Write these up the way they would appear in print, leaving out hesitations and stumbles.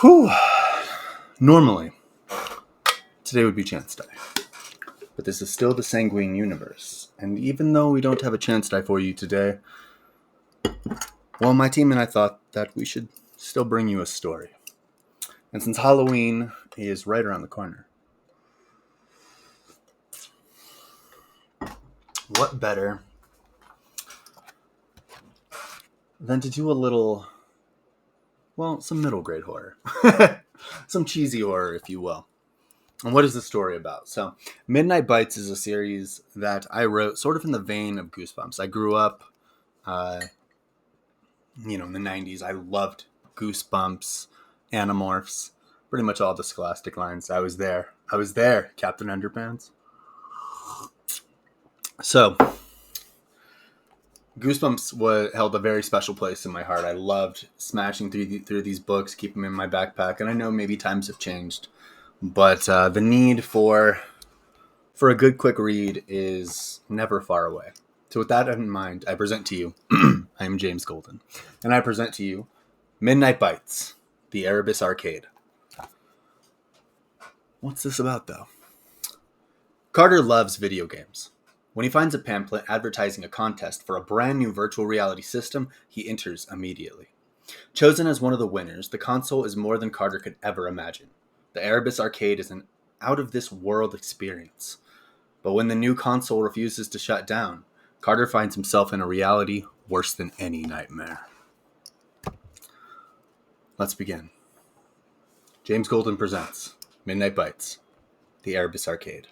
Whew. Normally, today would be chance die. But this is still the Sanguine universe. And even though we don't have a chance die for you today, well, my team and I thought that we should still bring you a story. And since Halloween is right around the corner, what better than to do a little, well, some middle grade horror. Some cheesy horror, if you will. And what is the story about? So, Midnight Bites is a series that I wrote sort of in the vein of Goosebumps. I grew up, in the 90s. I loved Goosebumps, Animorphs, pretty much all the Scholastic lines. I was there, Captain Underpants. So, Goosebumps held a very special place in my heart. I loved smashing through these books, keeping them in my backpack. And I know maybe times have changed, but the need for a good quick read is never far away. So with that in mind, I present to you, I am James Golden, and I present to you Midnight Bites, the Erebus Arcade. What's this about, though? Carter loves video games. When he finds a pamphlet advertising a contest for a brand new virtual reality system, he enters immediately. Chosen as one of the winners, the console is more than Carter could ever imagine. The Erebus Arcade is an out-of-this-world experience. But when the new console refuses to shut down, Carter finds himself in a reality worse than any nightmare. Let's begin. James Golden presents Midnight Bites, the Erebus Arcade.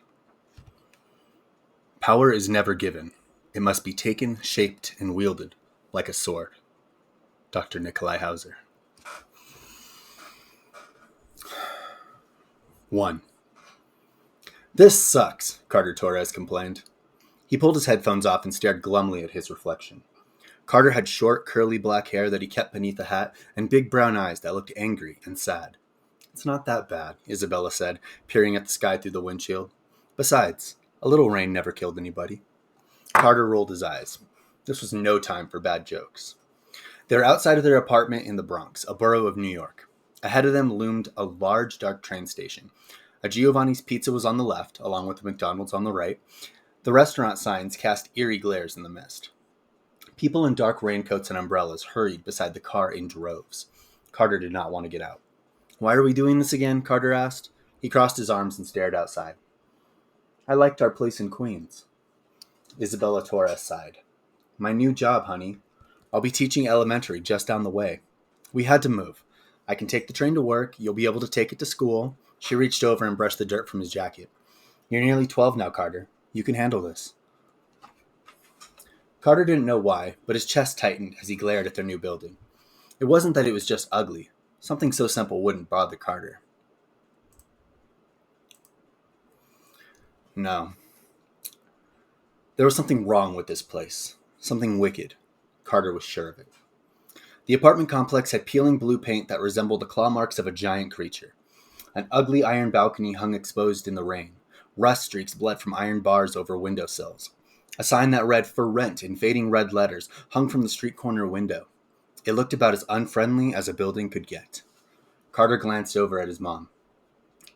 Power is never given. It must be taken, shaped, and wielded like a sword. Dr. Nikolai Hauser. 1. This sucks, Carter Torres complained. He pulled his headphones off and stared glumly at his reflection. Carter had short, curly black hair that he kept beneath a hat and big brown eyes that looked angry and sad. It's not that bad, Isabella said, peering at the sky through the windshield. Besides, a little rain never killed anybody. Carter rolled his eyes. This was no time for bad jokes. They were outside of their apartment in the Bronx, a borough of New York. Ahead of them loomed a large, dark train station. A Giovanni's Pizza was on the left, along with the McDonald's on the right. The restaurant signs cast eerie glares in the mist. People in dark raincoats and umbrellas hurried beside the car in droves. Carter did not want to get out. Why are we doing this again? Carter asked. He crossed his arms and stared outside. I liked our place in Queens. Isabella Torres sighed. My new job, honey. I'll be teaching elementary just down the way. We had to move. I can take the train to work. You'll be able to take it to school. She reached over and brushed the dirt from his jacket. You're nearly 12 now, Carter. You can handle this. Carter didn't know why, but his chest tightened as he glared at their new building. It wasn't that it was just ugly. Something so simple wouldn't bother Carter. No. There was something wrong with this place. Something wicked. Carter was sure of it. The apartment complex had peeling blue paint that resembled the claw marks of a giant creature. An ugly iron balcony hung exposed in the rain. Rust streaks bled from iron bars over windowsills. A sign that read "For Rent" in fading red letters hung from the street corner window. It looked about as unfriendly as a building could get. Carter glanced over at his mom.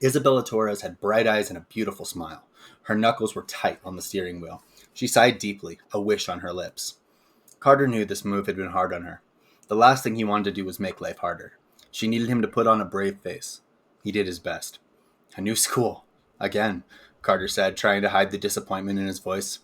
Isabella Torres had bright eyes and a beautiful smile. Her knuckles were tight on the steering wheel. She sighed deeply, a wish on her lips. Carter knew this move had been hard on her. The last thing he wanted to do was make life harder. She needed him to put on a brave face. He did his best. A new school. Again, Carter said, trying to hide the disappointment in his voice.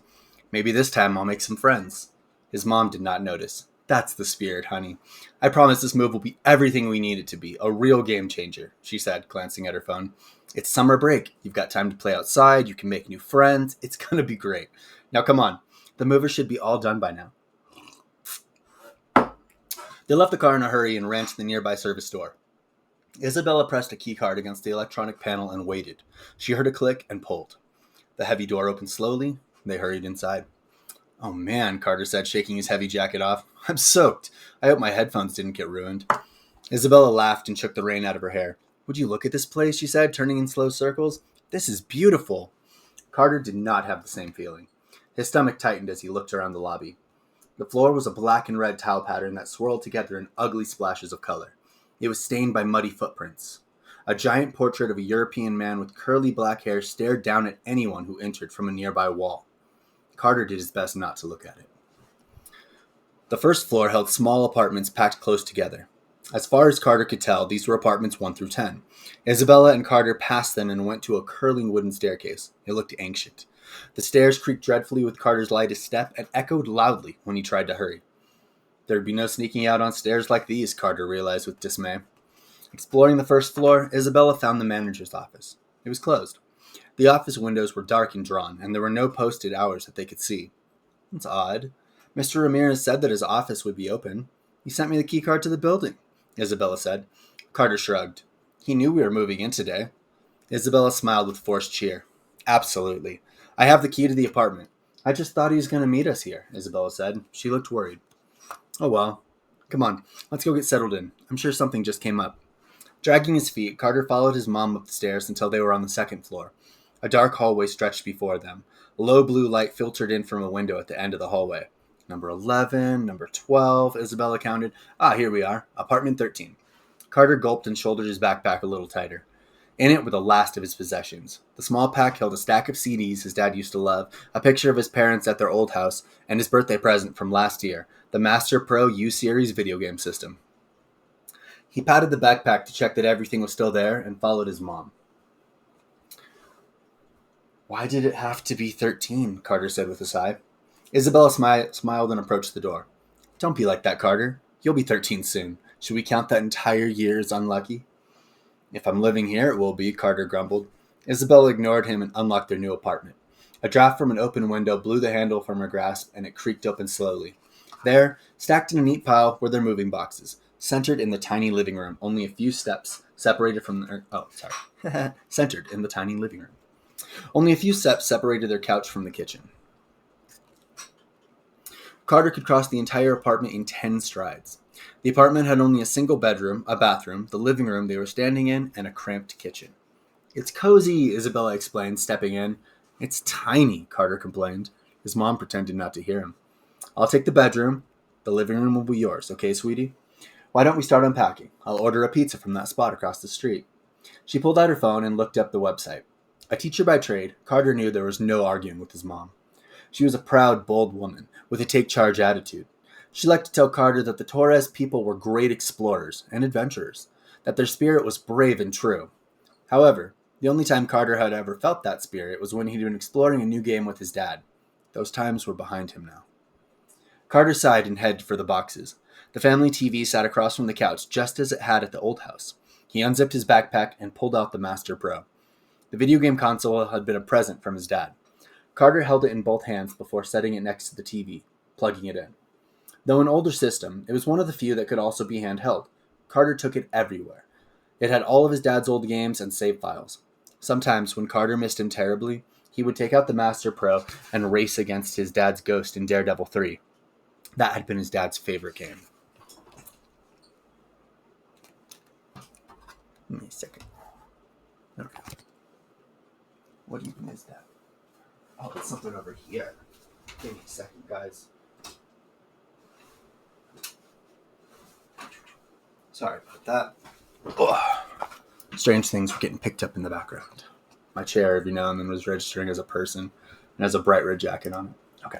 Maybe this time I'll make some friends. His mom did not notice. That's the spirit, honey. I promise this move will be everything we need it to be. A real game changer, she said, glancing at her phone. It's summer break. You've got time to play outside. You can make new friends. It's going to be great. Now come on. The movers should be all done by now. They left the car in a hurry and ran to the nearby service store. Isabella pressed a keycard against the electronic panel and waited. She heard a click and pulled. The heavy door opened slowly. They hurried inside. Oh man, Carter said, shaking his heavy jacket off. I'm soaked. I hope my headphones didn't get ruined. Isabella laughed and shook the rain out of her hair. Would you look at this place, she said, turning in slow circles. This is beautiful. Carter did not have the same feeling. His stomach tightened as he looked around the lobby. The floor was a black and red tile pattern that swirled together in ugly splashes of color. It was stained by muddy footprints. A giant portrait of a European man with curly black hair stared down at anyone who entered from a nearby wall. Carter did his best not to look at it. The first floor held small apartments packed close together. As far as Carter could tell, these were apartments 1 through 10. Isabella and Carter passed them and went to a curling wooden staircase. It looked ancient. The stairs creaked dreadfully with Carter's lightest step and echoed loudly when he tried to hurry. There'd be no sneaking out on stairs like these, Carter realized with dismay. Exploring the first floor, Isabella found the manager's office. It was closed. The office windows were dark and drawn, and there were no posted hours that they could see. It's odd. Mr. Ramirez said that his office would be open. He sent me the key card to the building, Isabella said. Carter shrugged. He knew we were moving in today. Isabella smiled with forced cheer. Absolutely. I have the key to the apartment. I just thought he was going to meet us here, Isabella said. She looked worried. Oh well. Come on, let's go get settled in. I'm sure something just came up. Dragging his feet, Carter followed his mom up the stairs until they were on the second floor. A dark hallway stretched before them. A low blue light filtered in from a window at the end of the hallway. Number 11, number 12, Isabella counted. Here we are. Apartment 13. Carter gulped and shouldered his backpack a little tighter. In it were the last of his possessions. The small pack held a stack of CDs his dad used to love, a picture of his parents at their old house, and his birthday present from last year, the Master Pro U-Series video game system. He patted the backpack to check that everything was still there and followed his mom. Why did it have to be 13? Carter said with a sigh. Isabella smiled and approached the door. Don't be like that, Carter. You'll be 13 soon. Should we count that entire year as unlucky? If I'm living here, it will be, Carter grumbled. Isabella ignored him and unlocked their new apartment. A draft from an open window blew the handle from her grasp, and it creaked open slowly. There, stacked in a neat pile, were their moving boxes, centered in the tiny living room, only a few steps separated from centered in the tiny living room. Only a few steps separated their couch from the kitchen. Carter could cross the entire apartment in 10 strides. The apartment had only a single bedroom, a bathroom, the living room they were standing in, and a cramped kitchen. It's cozy, Isabella explained, stepping in. It's tiny, Carter complained. His mom pretended not to hear him. I'll take the bedroom. The living room will be yours, okay, sweetie? Why don't we start unpacking? I'll order a pizza from that spot across the street. She pulled out her phone and looked up the website. A teacher by trade, Carter knew there was no arguing with his mom. She was a proud, bold woman with a take-charge attitude. She liked to tell Carter that the Torres people were great explorers and adventurers, that their spirit was brave and true. However, the only time Carter had ever felt that spirit was when he'd been exploring a new game with his dad. Those times were behind him now. Carter sighed and headed for the boxes. The family TV sat across from the couch just as it had at the old house. He unzipped his backpack and pulled out the Master Pro. The video game console had been a present from his dad. Carter held it in both hands before setting it next to the TV, plugging it in. Though an older system, it was one of the few that could also be handheld. Carter took it everywhere. It had all of his dad's old games and save files. Sometimes, when Carter missed him terribly, he would take out the Master Pro and race against his dad's ghost in Daredevil 3. That had been his dad's favorite game. Give me a second. Okay. What even is that? Oh, it's something over here. Give me a second, guys. Sorry about that. Ugh. Strange things were getting picked up in the background. My chair every now and then was registering as a person and has a bright red jacket on it. Okay.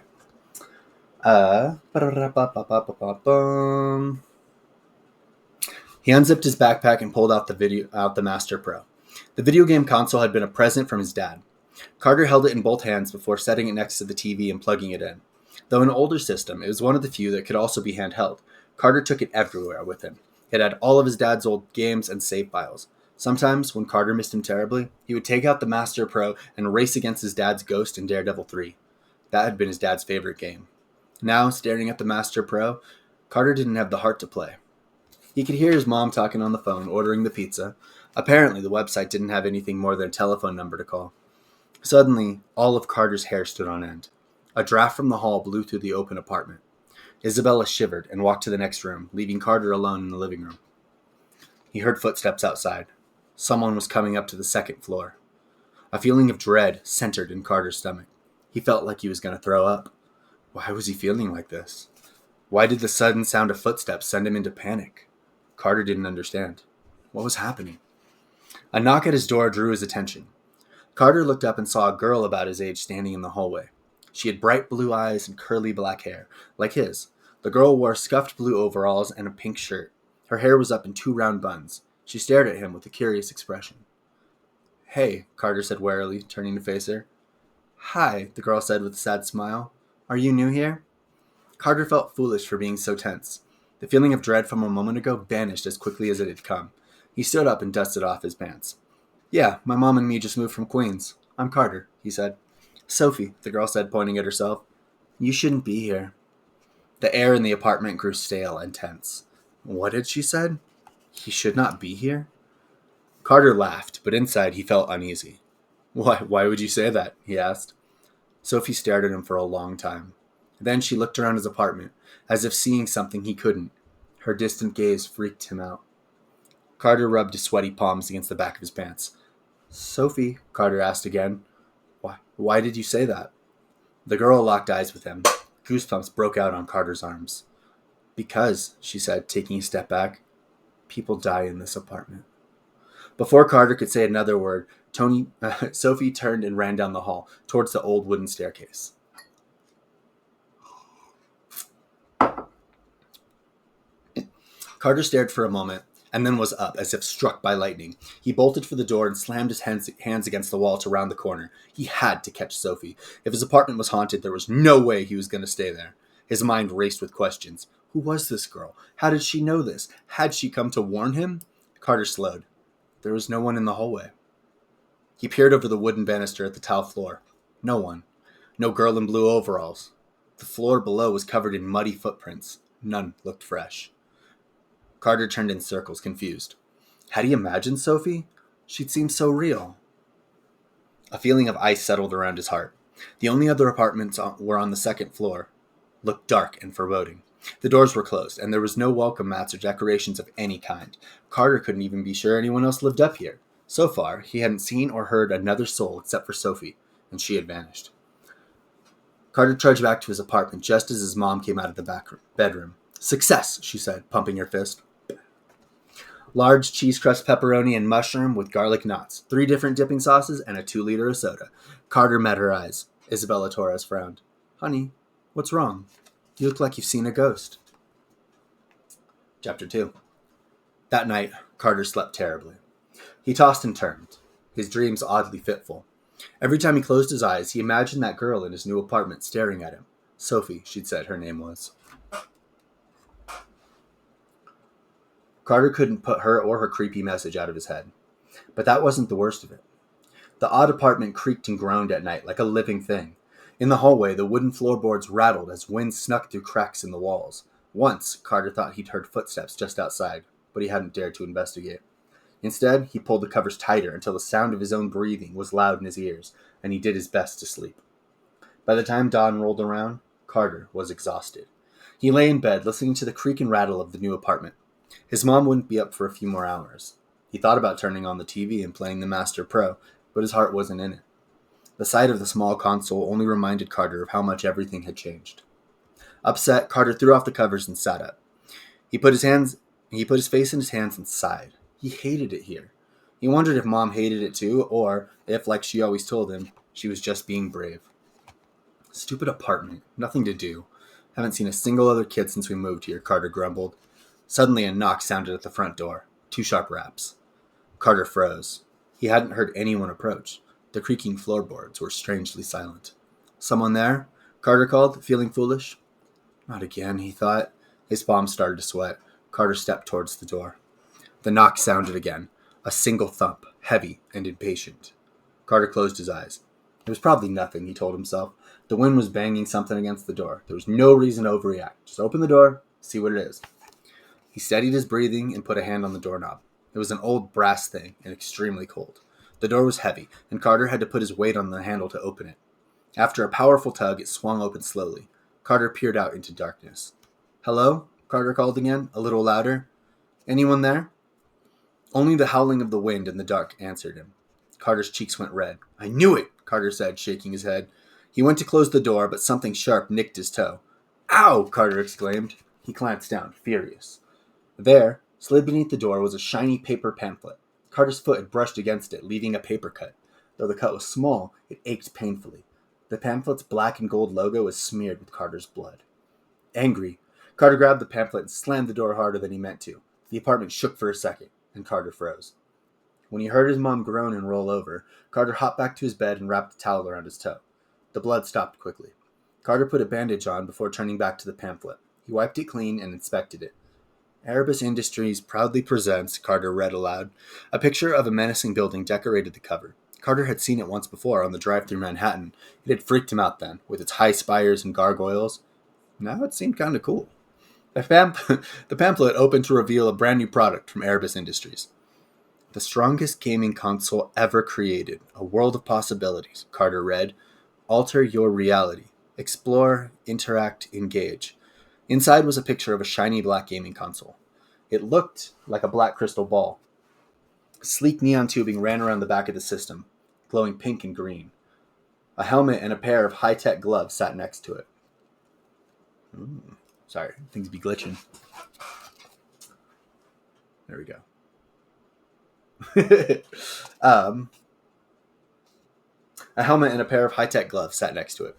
He unzipped his backpack and pulled out the Master Pro. The video game console had been a present from his dad. Carter held it in both hands before setting it next to the TV and plugging it in. Though an older system, it was one of the few that could also be handheld. Carter took it everywhere with him. It had all of his dad's old games and save files. Sometimes, when Carter missed him terribly, he would take out the Master Pro and race against his dad's ghost in Daredevil 3. That had been his dad's favorite game. Now, staring at the Master Pro, Carter didn't have the heart to play. He could hear his mom talking on the phone, ordering the pizza. Apparently, the website didn't have anything more than a telephone number to call. Suddenly, all of Carter's hair stood on end. A draft from the hall blew through the open apartment. Isabella shivered and walked to the next room, leaving Carter alone in the living room. He heard footsteps outside. Someone was coming up to the second floor. A feeling of dread centered in Carter's stomach. He felt like he was going to throw up. Why was he feeling like this? Why did the sudden sound of footsteps send him into panic? Carter didn't understand. What was happening? A knock at his door drew his attention. Carter looked up and saw a girl about his age standing in the hallway. She had bright blue eyes and curly black hair, like his. The girl wore scuffed blue overalls and a pink shirt. Her hair was up in 2 round buns. She stared at him with a curious expression. "Hey," Carter said warily, turning to face her. "Hi," the girl said with a sad smile. "Are you new here?" Carter felt foolish for being so tense. The feeling of dread from a moment ago vanished as quickly as it had come. He stood up and dusted off his pants. "Yeah, my mom and me just moved from Queens. I'm Carter," he said. "Sophie," the girl said, pointing at herself. "You shouldn't be here." The air in the apartment grew stale and tense. What had she said? He should not be here? Carter laughed, but inside he felt uneasy. Why would you say that?" he asked. Sophie stared at him for a long time. Then she looked around his apartment, as if seeing something he couldn't. Her distant gaze freaked him out. Carter rubbed his sweaty palms against the back of his pants. "Sophie," Carter asked again, Why did you say that?" The girl locked eyes with him. Goosebumps broke out on Carter's arms. "Because," she said, taking a step back, "people die in this apartment." Before Carter could say another word, Sophie turned and ran down the hall, towards the old wooden staircase. Carter stared for a moment, and then was up, as if struck by lightning. He bolted for the door and slammed his hands against the wall to round the corner. He had to catch Sophie. If his apartment was haunted, there was no way he was going to stay there. His mind raced with questions. Who was this girl? How did she know this? Had she come to warn him? Carter slowed. There was no one in the hallway. He peered over the wooden banister at the tile floor. No one. No girl in blue overalls. The floor below was covered in muddy footprints. None looked fresh. Carter turned in circles, confused. Had he imagined Sophie? She'd seemed so real. A feeling of ice settled around his heart. The only other apartments were on the second floor. Looked dark and foreboding. The doors were closed, and there was no welcome mats or decorations of any kind. Carter couldn't even be sure anyone else lived up here. So far, he hadn't seen or heard another soul except for Sophie, and she had vanished. Carter trudged back to his apartment just as his mom came out of the back bedroom. "Success," she said, pumping her fist. Large cheese crust pepperoni and mushroom with garlic knots, 3 different dipping sauces, and a 2-liter of soda. Carter met her eyes. Isabella Torres frowned. "Honey, what's wrong? You look like you've seen a ghost." Chapter 2. That night, Carter slept terribly. He tossed and turned, his dreams oddly fitful. Every time he closed his eyes, he imagined that girl in his new apartment staring at him. Sophie, she'd said her name was. Carter couldn't put her or her creepy message out of his head. But that wasn't the worst of it. The odd apartment creaked and groaned at night like a living thing. In the hallway, the wooden floorboards rattled as wind snuck through cracks in the walls. Once, Carter thought he'd heard footsteps just outside, but he hadn't dared to investigate. Instead, he pulled the covers tighter until the sound of his own breathing was loud in his ears, and he did his best to sleep. By the time dawn rolled around, Carter was exhausted. He lay in bed, listening to the creak and rattle of the new apartment. His mom wouldn't be up for a few more hours. He thought about turning on the TV and playing the Master Pro, but his heart wasn't in it. The sight of the small console only reminded Carter of how much everything had changed. Upset, Carter threw off the covers and sat up. He put his face in his hands and sighed. He hated it here. He wondered if Mom hated it too, or if, like she always told him, she was just being brave. Stupid apartment. Nothing to do. Haven't seen a single other kid since we moved here, Carter grumbled. Suddenly a knock sounded at the front door. 2 sharp raps. Carter froze. He hadn't heard anyone approach. The creaking floorboards were strangely silent. "Someone there?" Carter called, feeling foolish. Not again, he thought. His palms started to sweat. Carter stepped towards the door. The knock sounded again. A single thump, heavy and impatient. Carter closed his eyes. It was probably nothing, he told himself. The wind was banging something against the door. There was no reason to overreact. Just open the door, see what it is. He steadied his breathing and put a hand on the doorknob. It was an old brass thing and extremely cold. The door was heavy, and Carter had to put his weight on the handle to open it. After a powerful tug, it swung open slowly. Carter peered out into darkness. "Hello?" Carter called again, a little louder. "Anyone there?" Only the howling of the wind in the dark answered him. Carter's cheeks went red. "I knew it," Carter said, shaking his head. He went to close the door, but something sharp nicked his toe. "Ow!" Carter exclaimed. He glanced down, furious. There, Slid beneath the door was a shiny paper pamphlet. Carter's foot had brushed against it, leaving a paper cut. Though the cut was small, it ached painfully. The pamphlet's black and gold logo was smeared with Carter's blood. Angry, Carter grabbed the pamphlet and slammed the door harder than he meant to. The apartment shook for a second, and Carter froze. When he heard his mom groan and roll over, Carter hopped back to his bed and wrapped a towel around his toe. The blood stopped quickly. Carter put a bandage on before turning back to the pamphlet. He wiped it clean and inspected it. Erebus Industries proudly presents, Carter read aloud. A picture of a menacing building decorated the cover. Carter had seen it once before on the drive through Manhattan. It had freaked him out then, with its high spires and gargoyles. Now it seemed kind of cool. The pamphlet opened to reveal a brand new product from Erebus Industries. The strongest gaming console ever created. A world of possibilities, Carter read. Alter your reality. Explore, interact, engage. Inside was a picture of a shiny black gaming console. It looked like a black crystal ball. Sleek neon tubing ran around the back of the system, glowing pink and green. A helmet and a pair of high-tech gloves sat next to it. Sorry, things be glitching. There we go. A helmet and a pair of high-tech gloves sat next to it.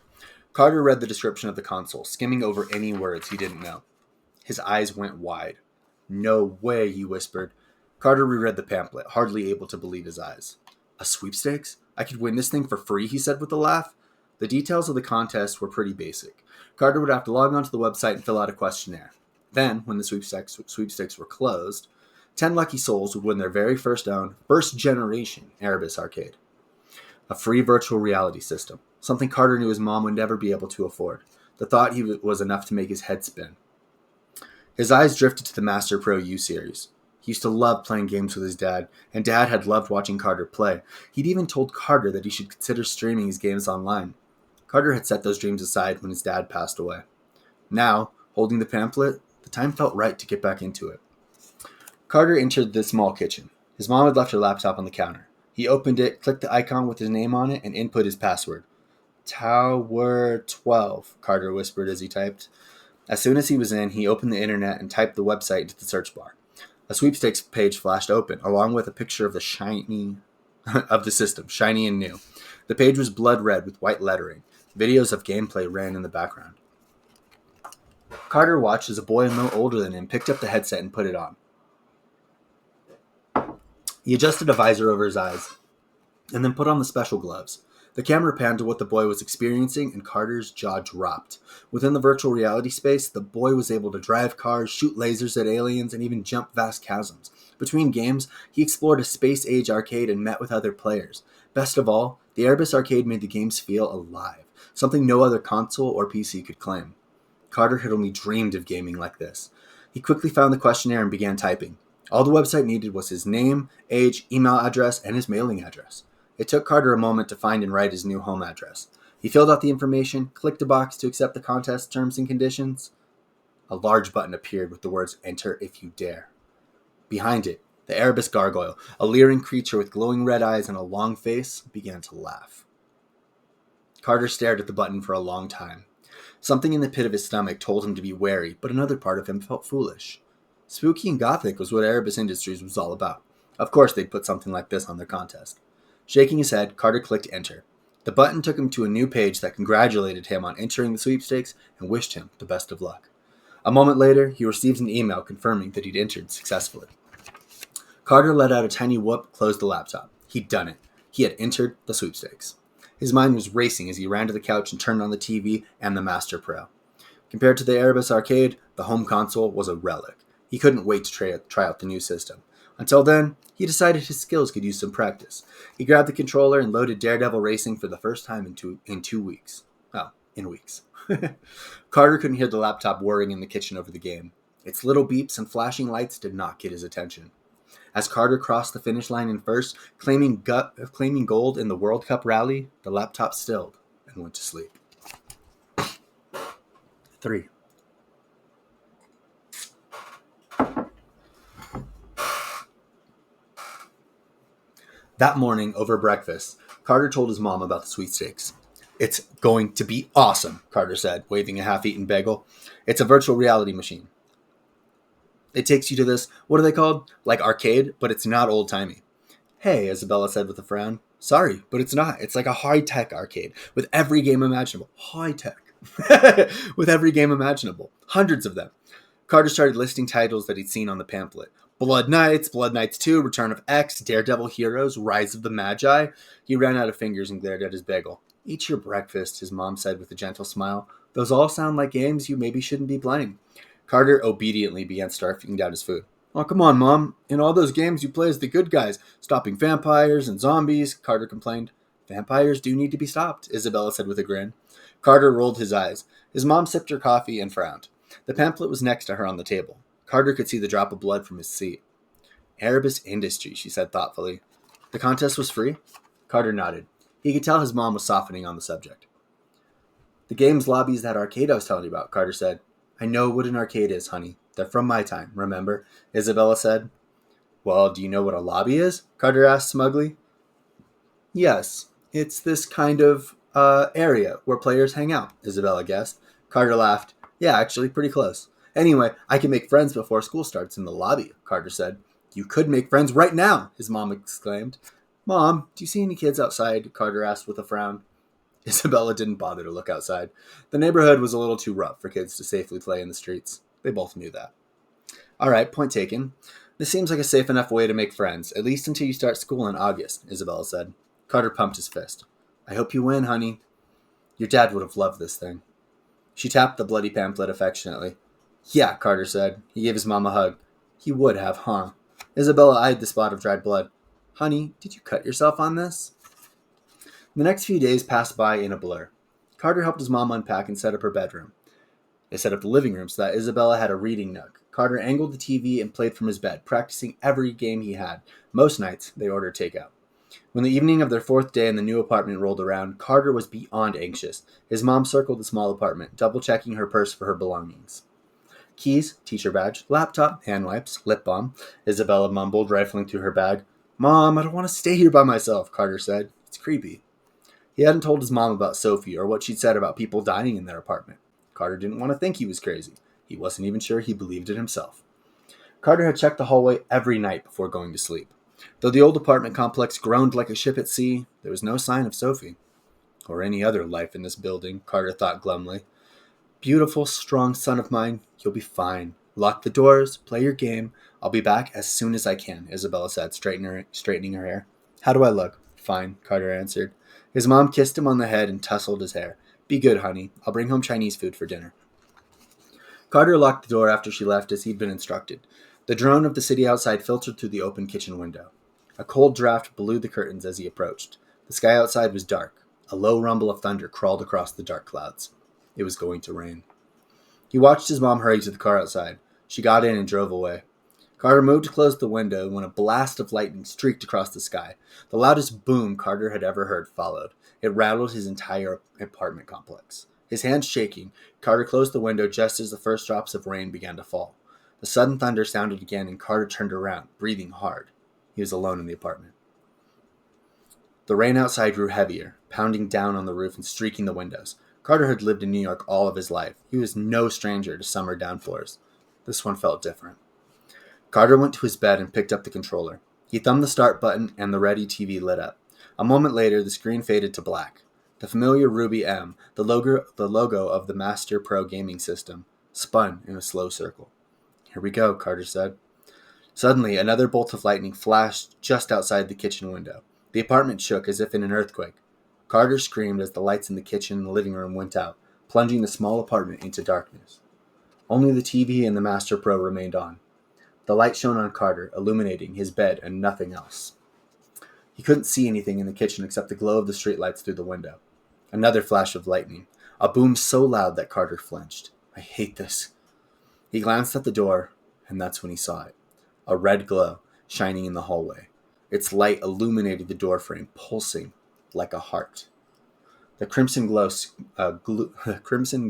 Carter read the description of the console, skimming over any words he didn't know. His eyes went wide. No way, he whispered. Carter reread the pamphlet, hardly able to believe his eyes. A sweepstakes? I could win this thing for free, he said with a laugh. The details of the contest were pretty basic. Carter would have to log onto the website and fill out a questionnaire. Then, when the sweepstakes were closed, 10 lucky souls would win their very first generation Erebus Arcade. A free virtual reality system, something Carter knew his mom would never be able to afford. The thought was enough to make his head spin. His eyes drifted to the Master Pro U series. He used to love playing games with his dad, and Dad had loved watching Carter play. He'd even told Carter that he should consider streaming his games online. Carter had set those dreams aside when his dad passed away. Now, holding the pamphlet, the time felt right to get back into it. Carter entered the small kitchen. His mom had left her laptop on the counter. He opened it, clicked the icon with his name on it, and input his password. Tower 12, Carter whispered as he typed. As soon as he was in, he opened the internet and typed the website into the search bar. A sweepstakes page flashed open, along with a picture of the system, shiny and new. The page was blood red with white lettering. Videos of gameplay ran in the background. Carter watched as a boy no older than him picked up the headset and put it on. He adjusted a visor over his eyes, and then put on the special gloves. The camera panned to what the boy was experiencing, and Carter's jaw dropped. Within the virtual reality space, the boy was able to drive cars, shoot lasers at aliens, and even jump vast chasms. Between games, he explored a space-age arcade and met with other players. Best of all, the Erebus Arcade made the games feel alive, something no other console or PC could claim. Carter had only dreamed of gaming like this. He quickly found the questionnaire and began typing. All the website needed was his name, age, email address, and his mailing address. It took Carter a moment to find and write his new home address. He filled out the information, clicked a box to accept the contest terms and conditions. A large button appeared with the words, "Enter if you dare." Behind it, the Erebus gargoyle, a leering creature with glowing red eyes and a long face, began to laugh. Carter stared at the button for a long time. Something in the pit of his stomach told him to be wary, but another part of him felt foolish. Spooky and gothic was what Erebus Industries was all about. Of course they'd put something like this on their contest. Shaking his head, Carter clicked enter. The button took him to a new page that congratulated him on entering the sweepstakes and wished him the best of luck. A moment later, he received an email confirming that he'd entered successfully. Carter let out a tiny whoop, closed the laptop. He'd done it. He had entered the sweepstakes. His mind was racing as he ran to the couch and turned on the TV and the Master Pro. Compared to the Erebus Arcade, the home console was a relic. He couldn't wait to try out the new system. Until then, he decided his skills could use some practice. He grabbed the controller and loaded Daredevil Racing for the first time in 2 weeks. Oh, in weeks. Carter couldn't hear the laptop whirring in the kitchen over the game. Its little beeps and flashing lights did not get his attention. As Carter crossed the finish line in first, claiming gold in the World Cup rally, the laptop stilled and went to sleep. 3. That morning, over breakfast, Carter told his mom about the sweepstakes. "It's going to be awesome," Carter said, waving a half-eaten bagel. "It's a virtual reality machine. It takes you to this, what are they called? Like arcade, but it's not old-timey. Hey, Isabella said with a frown. Sorry, but it's not. It's like a high-tech arcade with every game imaginable. High-tech. With every game imaginable. Hundreds of them. Carter started listing titles that he'd seen on the pamphlet. Blood Knights, Blood Knights 2, Return of X, Daredevil Heroes, Rise of the Magi. He ran out of fingers and glared at his bagel. Eat your breakfast, his mom said with a gentle smile. Those all sound like games you maybe shouldn't be playing. Carter obediently began scarfing down his food. Oh, come on, Mom. In all those games you play as the good guys, stopping vampires and zombies, Carter complained. Vampires do need to be stopped, Isabella said with a grin. Carter rolled his eyes. His mom sipped her coffee and frowned. The pamphlet was next to her on the table. Carter could see the drop of blood from his seat. Erebus Industry, she said thoughtfully. The contest was free? Carter nodded. He could tell his mom was softening on the subject. The games lobby's that arcade I was telling you about, Carter said. I know what an arcade is, honey. They're from my time, remember? Isabella said. Well, do you know what a lobby is? Carter asked smugly. Yes, it's this kind of area where players hang out, Isabella guessed. Carter laughed. Yeah, actually, pretty close. Anyway, I can make friends before school starts in the lobby, Carter said. You could make friends right now, his mom exclaimed. Mom, do you see any kids outside? Carter asked with a frown. Isabella didn't bother to look outside. The neighborhood was a little too rough for kids to safely play in the streets. They both knew that. All right, point taken. This seems like a safe enough way to make friends, at least until you start school in August, Isabella said. Carter pumped his fist. I hope you win, honey. Your dad would have loved this thing. She tapped the bloody pamphlet affectionately. Yeah, Carter said. He gave his mom a hug. He would have, huh? Isabella eyed the spot of dried blood. Honey, did you cut yourself on this? The next few days passed by in a blur. Carter helped his mom unpack and set up her bedroom. They set up the living room so that Isabella had a reading nook. Carter angled the TV and played from his bed, practicing every game he had. Most nights, they ordered takeout. When the evening of their fourth day in the new apartment rolled around, Carter was beyond anxious. His mom circled the small apartment, double-checking her purse for her belongings. Keys, teacher badge, laptop, hand wipes, lip balm, Isabella mumbled, rifling through her bag. Mom, I don't want to stay here by myself, Carter said. It's creepy. He hadn't told his mom about Sophie or what she'd said about people dying in their apartment. Carter didn't want to think he was crazy. He wasn't even sure he believed it himself. Carter had checked the hallway every night before going to sleep. Though the old apartment complex groaned like a ship at sea, there was no sign of Sophie. Or any other life in this building, Carter thought glumly. Beautiful, strong son of mine, you'll be fine. Lock the doors, play your game. I'll be back as soon as I can, Isabella said, straightening her hair. How do I look? Fine, Carter answered. His mom kissed him on the head and tousled his hair. Be good, honey. I'll bring home Chinese food for dinner. Carter locked the door after she left as he'd been instructed. The drone of the city outside filtered through the open kitchen window. A cold draft blew the curtains as he approached. The sky outside was dark. A low rumble of thunder crawled across the dark clouds. It was going to rain. He watched his mom hurry to the car outside. She got in and drove away. Carter moved to close the window when a blast of lightning streaked across the sky. The loudest boom Carter had ever heard followed. It rattled his entire apartment complex. His hands shaking, Carter closed the window just as the first drops of rain began to fall. The sudden thunder sounded again, and Carter turned around, breathing hard. He was alone in the apartment. The rain outside grew heavier, pounding down on the roof and streaking the windows. Carter had lived in New York all of his life. He was no stranger to summer downpours. This one felt different. Carter went to his bed and picked up the controller. He thumbed the start button, and the ready TV lit up. A moment later, the screen faded to black. The familiar Ruby M, the logo of the Master Pro gaming system, spun in a slow circle. Here we go, Carter said. Suddenly, another bolt of lightning flashed just outside the kitchen window. The apartment shook as if in an earthquake. Carter screamed as the lights in the kitchen and the living room went out, plunging the small apartment into darkness. Only the TV and the Master Pro remained on. The light shone on Carter, illuminating his bed and nothing else. He couldn't see anything in the kitchen except the glow of the streetlights through the window. Another flash of lightning, a boom so loud that Carter flinched. I hate this. He glanced at the door, and that's when he saw it. A red glow shining in the hallway. Its light illuminated the doorframe, pulsing like a heart. The crimson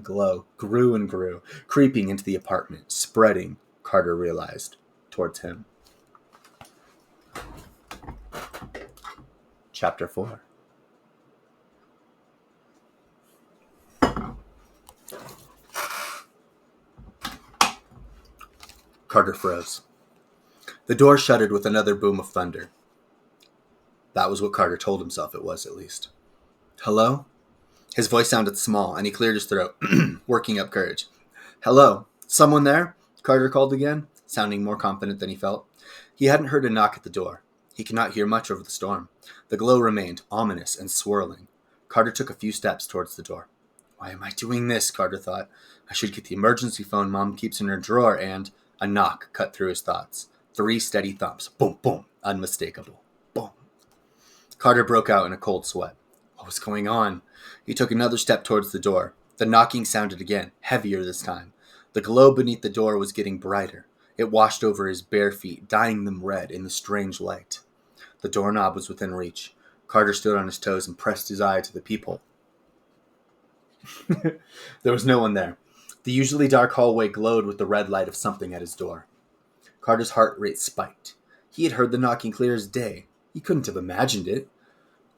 glow grew and grew, creeping into the apartment, spreading, Carter realized, towards him. Chapter 4. Carter froze. The door shuttered with another boom of thunder. That was what Carter told himself it was, at least. Hello? His voice sounded small, and he cleared his throat, working up courage. Hello? Someone there? Carter called again, sounding more confident than he felt. He hadn't heard a knock at the door. He could not hear much over the storm. The glow remained ominous and swirling. Carter took a few steps towards the door. Why am I doing this? Carter thought. I should get the emergency phone Mom keeps in her drawer, and a knock cut through his thoughts. 3 steady thumps. Boom, boom. Unmistakable. Boom. Carter broke out in a cold sweat. What was going on? He took another step towards the door. The knocking sounded again, heavier this time. The glow beneath the door was getting brighter. It washed over his bare feet, dyeing them red in the strange light. The doorknob was within reach. Carter stood on his toes and pressed his eye to the peephole. There was no one there. The usually dark hallway glowed with the red light of something at his door. Carter's heart rate spiked. He had heard the knocking clear as day. He couldn't have imagined it.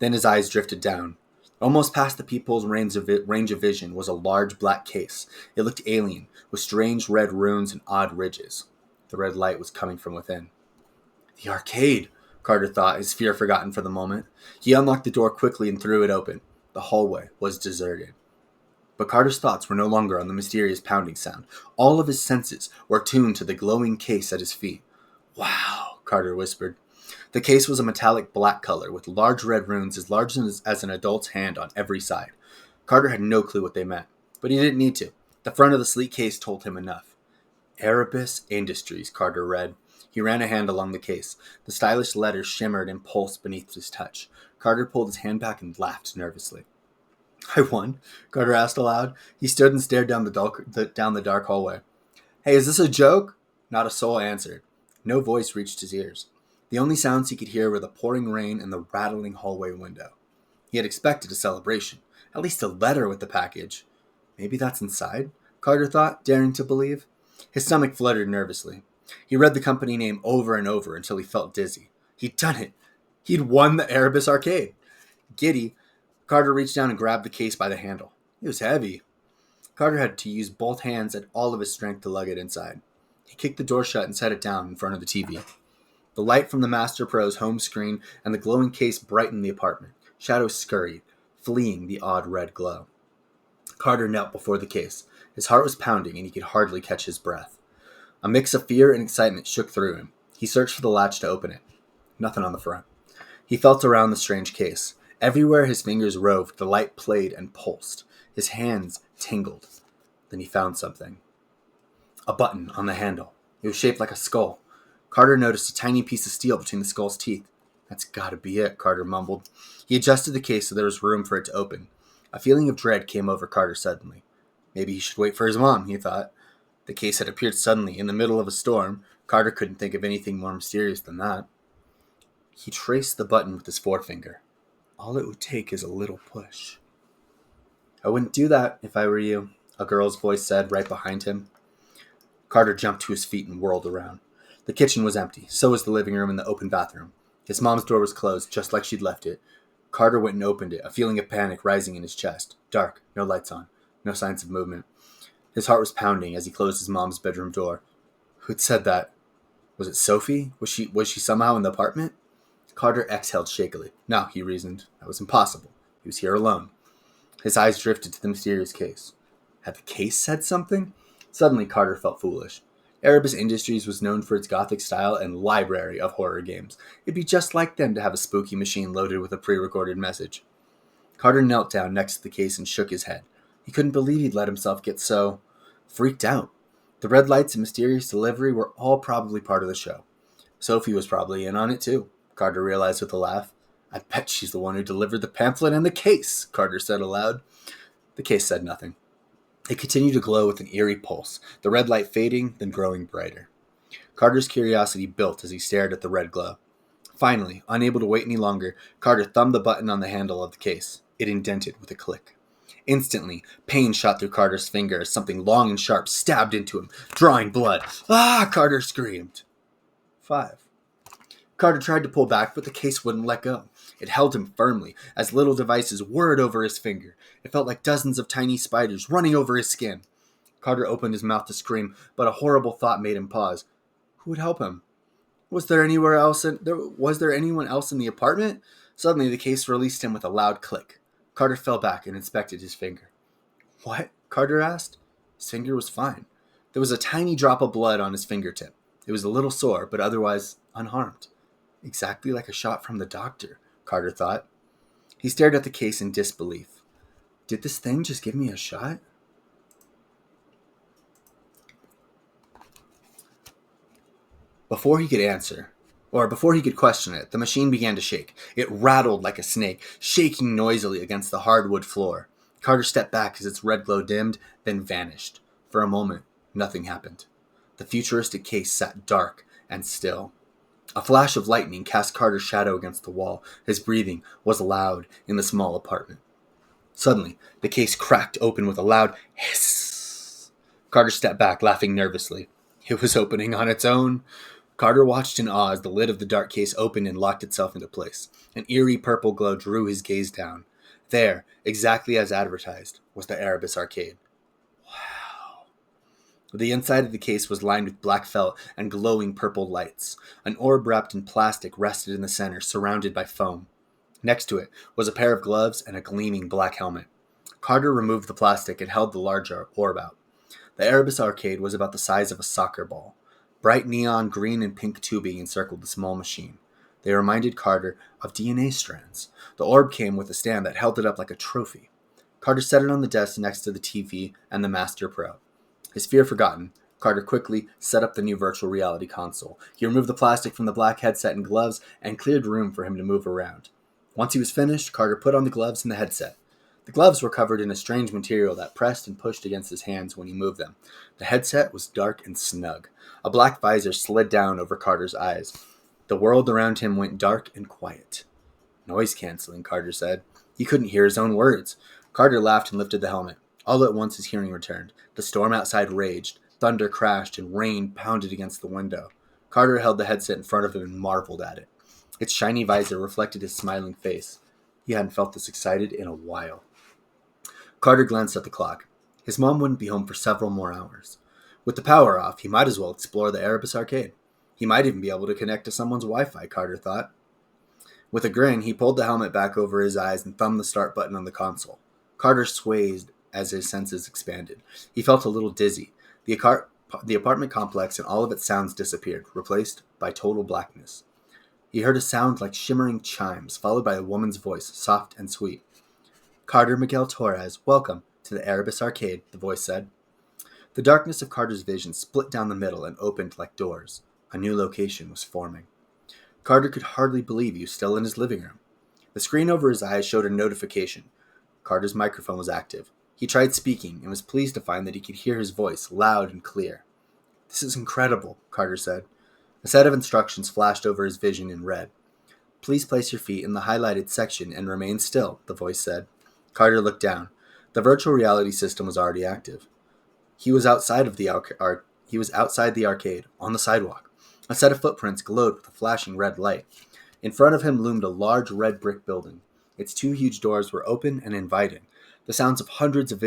Then his eyes drifted down. Almost past the peephole's range of vision was a large black case. It looked alien, with strange red runes and odd ridges. The red light was coming from within. The arcade, Carter thought, his fear forgotten for the moment. He unlocked the door quickly and threw it open. The hallway was deserted. But Carter's thoughts were no longer on the mysterious pounding sound. All of his senses were tuned to the glowing case at his feet. Wow, Carter whispered. The case was a metallic black color with large red runes as large as an adult's hand on every side. Carter had no clue what they meant, but he didn't need to. The front of the sleek case told him enough. Erebus Industries, Carter read. He ran a hand along the case. The stylish letters shimmered and pulsed beneath his touch. Carter pulled his hand back and laughed nervously. I won? Carter asked aloud. He stood and stared down the dark hallway. Hey, is this a joke? Not a soul answered. No voice reached his ears. The only sounds he could hear were the pouring rain and the rattling hallway window. He had expected a celebration, at least a letter with the package. Maybe that's inside, Carter thought, daring to believe. His stomach fluttered nervously. He read the company name over and over until he felt dizzy. He'd done it. He'd won the Erebus Arcade. Giddy, Carter reached down and grabbed the case by the handle. It was heavy. Carter had to use both hands and all of his strength to lug it inside. He kicked the door shut and set it down in front of the TV. The light from the Master Pro's home screen and the glowing case brightened the apartment. Shadows scurried, fleeing the odd red glow. Carter knelt before the case. His heart was pounding and he could hardly catch his breath. A mix of fear and excitement shook through him. He searched for the latch to open it. Nothing on the front. He felt around the strange case. Everywhere his fingers roved, the light played and pulsed. His hands tingled. Then he found something. A button on the handle. It was shaped like a skull. Carter noticed a tiny piece of steel between the skull's teeth. That's gotta be it, Carter mumbled. He adjusted the case so there was room for it to open. A feeling of dread came over Carter suddenly. Maybe he should wait for his mom, he thought. The case had appeared suddenly in the middle of a storm. Carter couldn't think of anything more mysterious than that. He traced the button with his forefinger. All it would take is a little push. I wouldn't do that if I were you, a girl's voice said right behind him. Carter jumped to his feet and whirled around. The kitchen was empty. So was the living room and the open bathroom. His mom's door was closed, just like she'd left it. Carter went and opened it, a feeling of panic rising in his chest. Dark, no lights on, no signs of movement. His heart was pounding as he closed his mom's bedroom door. Who'd said that? Was it Sophie? Was she somehow in the apartment? Carter exhaled shakily. No, he reasoned. That was impossible. He was here alone. His eyes drifted to the mysterious case. Had the case said something? Suddenly, Carter felt foolish. Erebus Industries was known for its gothic style and library of horror games. It'd be just like them to have a spooky machine loaded with a pre-recorded message. Carter knelt down next to the case and shook his head. He couldn't believe he'd let himself get so freaked out. The red lights and mysterious delivery were all probably part of the show. Sophie was probably in on it too, Carter realized with a laugh. I bet she's the one who delivered the pamphlet and the case, Carter said aloud. The case said nothing. It continued to glow with an eerie pulse, the red light fading, then growing brighter. Carter's curiosity built as he stared at the red glow. Finally, unable to wait any longer, Carter thumbed the button on the handle of the case. It indented with a click. Instantly, pain shot through Carter's finger as something long and sharp stabbed into him, drawing blood. Ah! Carter screamed. 5. Carter tried to pull back, but the case wouldn't let go. It held him firmly, as little devices whirred over his finger. It felt like dozens of tiny spiders running over his skin. Carter opened his mouth to scream, but a horrible thought made him pause. Who would help him? Was there anyone else in the apartment? Suddenly, the case released him with a loud click. Carter fell back and inspected his finger. What? Carter asked. His finger was fine. There was a tiny drop of blood on his fingertip. It was a little sore, but otherwise unharmed. Exactly like a shot from the doctor, Carter thought. He stared at the case in disbelief. Did this thing just give me a shot? Before he could question it, the machine began to shake. It rattled like a snake, shaking noisily against the hardwood floor. Carter stepped back as its red glow dimmed, then vanished. For a moment, nothing happened. The futuristic case sat dark and still. A flash of lightning cast Carter's shadow against the wall. His breathing was loud in the small apartment. Suddenly, the case cracked open with a loud hiss. Carter stepped back, laughing nervously. It was opening on its own. Carter watched in awe as the lid of the dark case opened and locked itself into place. An eerie purple glow drew his gaze down. There, exactly as advertised, was the Erebus Arcade. Wow. The inside of the case was lined with black felt and glowing purple lights. An orb wrapped in plastic rested in the center, surrounded by foam. Next to it was a pair of gloves and a gleaming black helmet. Carter removed the plastic and held the large orb out. The Erebus Arcade was about the size of a soccer ball. Bright neon green and pink tubing encircled the small machine. They reminded Carter of DNA strands. The orb came with a stand that held it up like a trophy. Carter set it on the desk next to the TV and the Master Pro. His fear forgotten, Carter quickly set up the new virtual reality console. He removed the plastic from the black headset and gloves and cleared room for him to move around. Once he was finished, Carter put on the gloves and the headset. The gloves were covered in a strange material that pressed and pushed against his hands when he moved them. The headset was dark and snug. A black visor slid down over Carter's eyes. The world around him went dark and quiet. Noise canceling, Carter said. He couldn't hear his own words. Carter laughed and lifted the helmet. All at once his hearing returned. The storm outside raged. Thunder crashed and rain pounded against the window. Carter held the headset in front of him and marveled at it. Its shiny visor reflected his smiling face. He hadn't felt this excited in a while. Carter glanced at the clock. His mom wouldn't be home for several more hours. With the power off, he might as well explore the Erebus Arcade. He might even be able to connect to someone's Wi-Fi, Carter thought. With a grin, he pulled the helmet back over his eyes and thumbed the start button on the console. Carter swayed as his senses expanded. He felt a little dizzy. The apartment complex and all of its sounds disappeared, replaced by total blackness. He heard a sound like shimmering chimes, followed by a woman's voice, soft and sweet. Carter Miguel Torres, welcome to the Erebus Arcade, the voice said. The darkness of Carter's vision split down the middle and opened like doors. A new location was forming. Carter could hardly believe he was still in his living room. The screen over his eyes showed a notification. Carter's microphone was active. He tried speaking and was pleased to find that he could hear his voice loud and clear. This is incredible, Carter said. A set of instructions flashed over his vision in red. Please place your feet in the highlighted section and remain still, the voice said. Carter looked down. The virtual reality system was already active. He was outside the arcade, on the sidewalk. A set of footprints glowed with a flashing red light. In front of him loomed a large red brick building. Its two huge doors were open and inviting. The sounds of hundreds of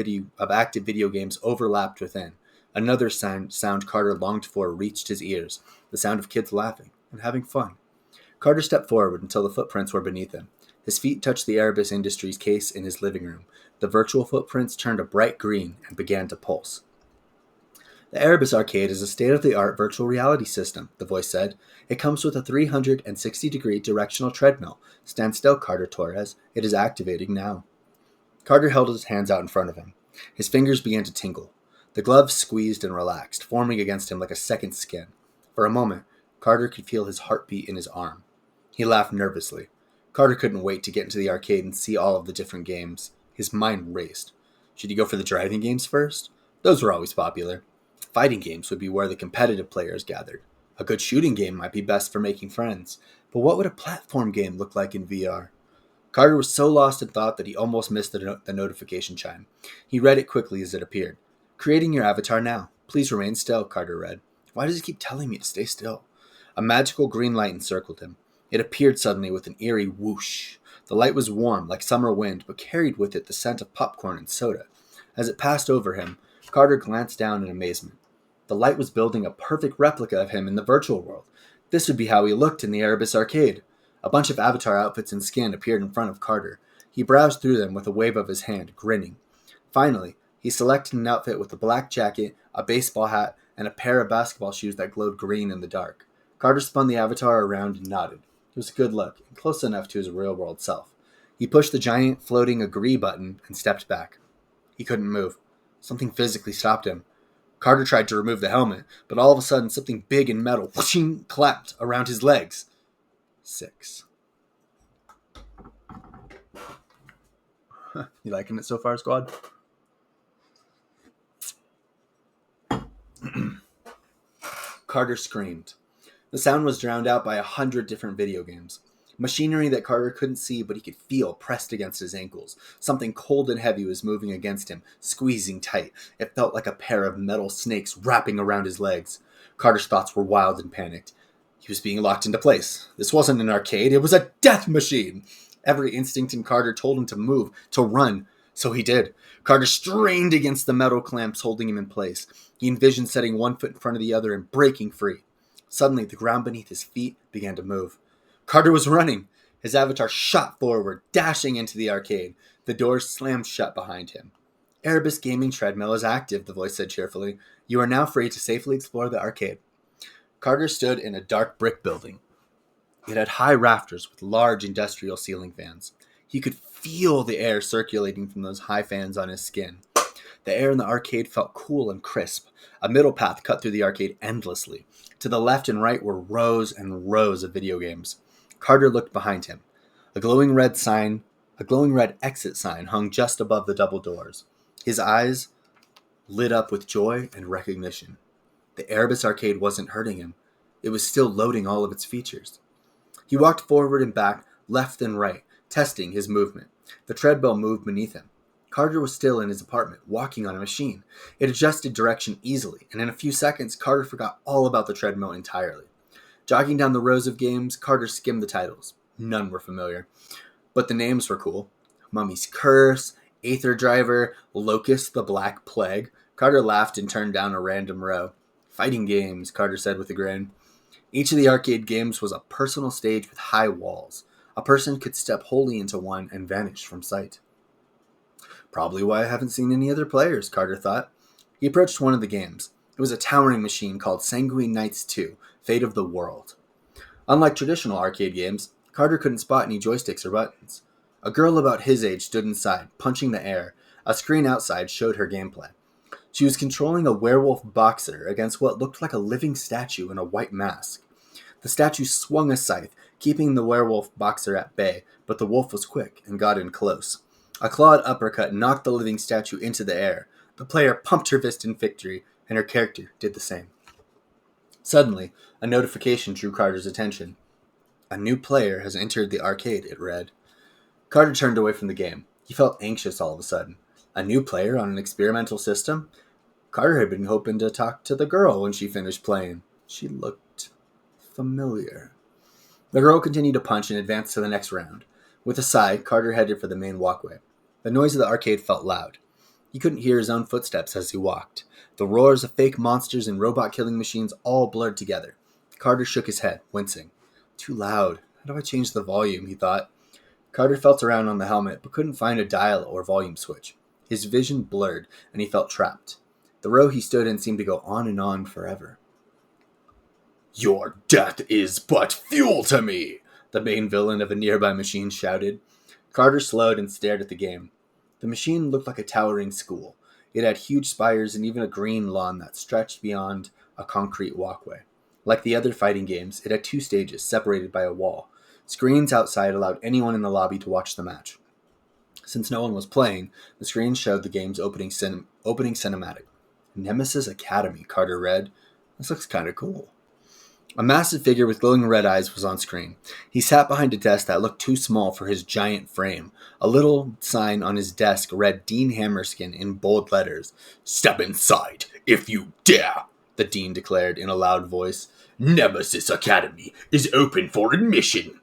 active video games overlapped within. Another sound Carter longed for reached his ears, the sound of kids laughing and having fun. Carter stepped forward until the footprints were beneath him. His feet touched the Erebus Industries case in his living room. The virtual footprints turned a bright green and began to pulse. The Erebus Arcade is a state-of-the-art virtual reality system, the voice said. It comes with a 360-degree directional treadmill. Stand still, Carter Torres. It is activating now. Carter held his hands out in front of him. His fingers began to tingle. The gloves squeezed and relaxed, forming against him like a second skin. For a moment, Carter could feel his heartbeat in his arm. He laughed nervously. Carter couldn't wait to get into the arcade and see all of the different games. His mind raced. Should he go for the driving games first? Those were always popular. Fighting games would be where the competitive players gathered. A good shooting game might be best for making friends. But what would a platform game look like in VR? Carter was so lost in thought that he almost missed the notification chime. He read it quickly as it appeared. Creating your avatar now. Please remain still, Carter read. Why does he keep telling me to stay still? A magical green light encircled him. It appeared suddenly with an eerie whoosh. The light was warm, like summer wind, but carried with it the scent of popcorn and soda. As it passed over him, Carter glanced down in amazement. The light was building a perfect replica of him in the virtual world. This would be how he looked in the Erebus Arcade. A bunch of avatar outfits and skin appeared in front of Carter. He browsed through them with a wave of his hand, grinning. Finally, he selected an outfit with a black jacket, a baseball hat, and a pair of basketball shoes that glowed green in the dark. Carter spun the avatar around and nodded. It was a good look, and close enough to his real-world self. He pushed the giant floating agree button and stepped back. He couldn't move. Something physically stopped him. Carter tried to remove the helmet, but all of a sudden something big and metal whooshing clapped around his legs. 6. You liking it so far, squad? Carter screamed. The sound was drowned out by 100 different video games. Machinery that Carter couldn't see, but he could feel pressed against his ankles. Something cold and heavy was moving against him, squeezing tight. It felt like a pair of metal snakes wrapping around his legs. Carter's thoughts were wild and panicked. He was being locked into place. This wasn't an arcade, it was a death machine. Every instinct in Carter told him to move, to run. So he did. Carter strained against the metal clamps holding him in place. He envisioned setting one foot in front of the other and breaking free. Suddenly, the ground beneath his feet began to move. Carter was running. His avatar shot forward, dashing into the arcade. The doors slammed shut behind him. Erebus Gaming Treadmill is active, the voice said cheerfully. You are now free to safely explore the arcade. Carter stood in a dark brick building. It had high rafters with large industrial ceiling fans. He could feel the air circulating from those high fans on his skin. The air in the arcade felt cool and crisp. A middle path cut through the arcade endlessly. To the left and right were rows and rows of video games. Carter looked behind him. A glowing red exit sign hung just above the double doors. His eyes lit up with joy and recognition. The Erebus Arcade wasn't hurting him. It was still loading all of its features. He walked forward and back, left and right, testing his movement. The treadmill moved beneath him. Carter was still in his apartment, walking on a machine. It adjusted direction easily, and in a few seconds, Carter forgot all about the treadmill entirely. Jogging down the rows of games, Carter skimmed the titles. None were familiar, but the names were cool. Mummy's Curse, Aether Driver, Locust the Black Plague. Carter laughed and turned down a random row. Fighting games, Carter said with a grin. Each of the arcade games was a personal stage with high walls. A person could step wholly into one and vanish from sight. Probably why I haven't seen any other players, Carter thought. He approached one of the games. It was a towering machine called Sanguine Knights 2, Fate of the World. Unlike traditional arcade games, Carter couldn't spot any joysticks or buttons. A girl about his age stood inside, punching the air. A screen outside showed her gameplay. She was controlling a werewolf boxer against what looked like a living statue in a white mask. The statue swung a scythe, keeping the werewolf boxer at bay, but the wolf was quick and got in close. A clawed uppercut knocked the living statue into the air. The player pumped her fist in victory, and her character did the same. Suddenly, a notification drew Carter's attention. A new player has entered the arcade, it read. Carter turned away from the game. He felt anxious all of a sudden. A new player on an experimental system? Carter had been hoping to talk to the girl when she finished playing. She looked familiar. The girl continued to punch and advanced to the next round. With a sigh, Carter headed for the main walkway. The noise of the arcade felt loud. He couldn't hear his own footsteps as he walked. The roars of fake monsters and robot-killing machines all blurred together. Carter shook his head, wincing. Too loud. How do I change the volume, he thought. Carter felt around on the helmet, but couldn't find a dial or volume switch. His vision blurred, and he felt trapped. The row he stood in seemed to go on forever. Your death is but fuel to me, the main villain of a nearby machine shouted. Carter slowed and stared at the game. The machine looked like a towering school. It had huge spires and even a green lawn that stretched beyond a concrete walkway. Like the other fighting games, it had 2 stages separated by a wall. Screens outside allowed anyone in the lobby to watch the match. Since no one was playing, the screen showed the game's opening cinematic. Nemesis Academy, Carter read. This looks kind of cool. A massive figure with glowing red eyes was on screen. He sat behind a desk that looked too small for his giant frame. A little sign on his desk read Dean Hammerskin in bold letters. Step inside, if you dare, the Dean declared in a loud voice. Nemesis Academy is open for admission.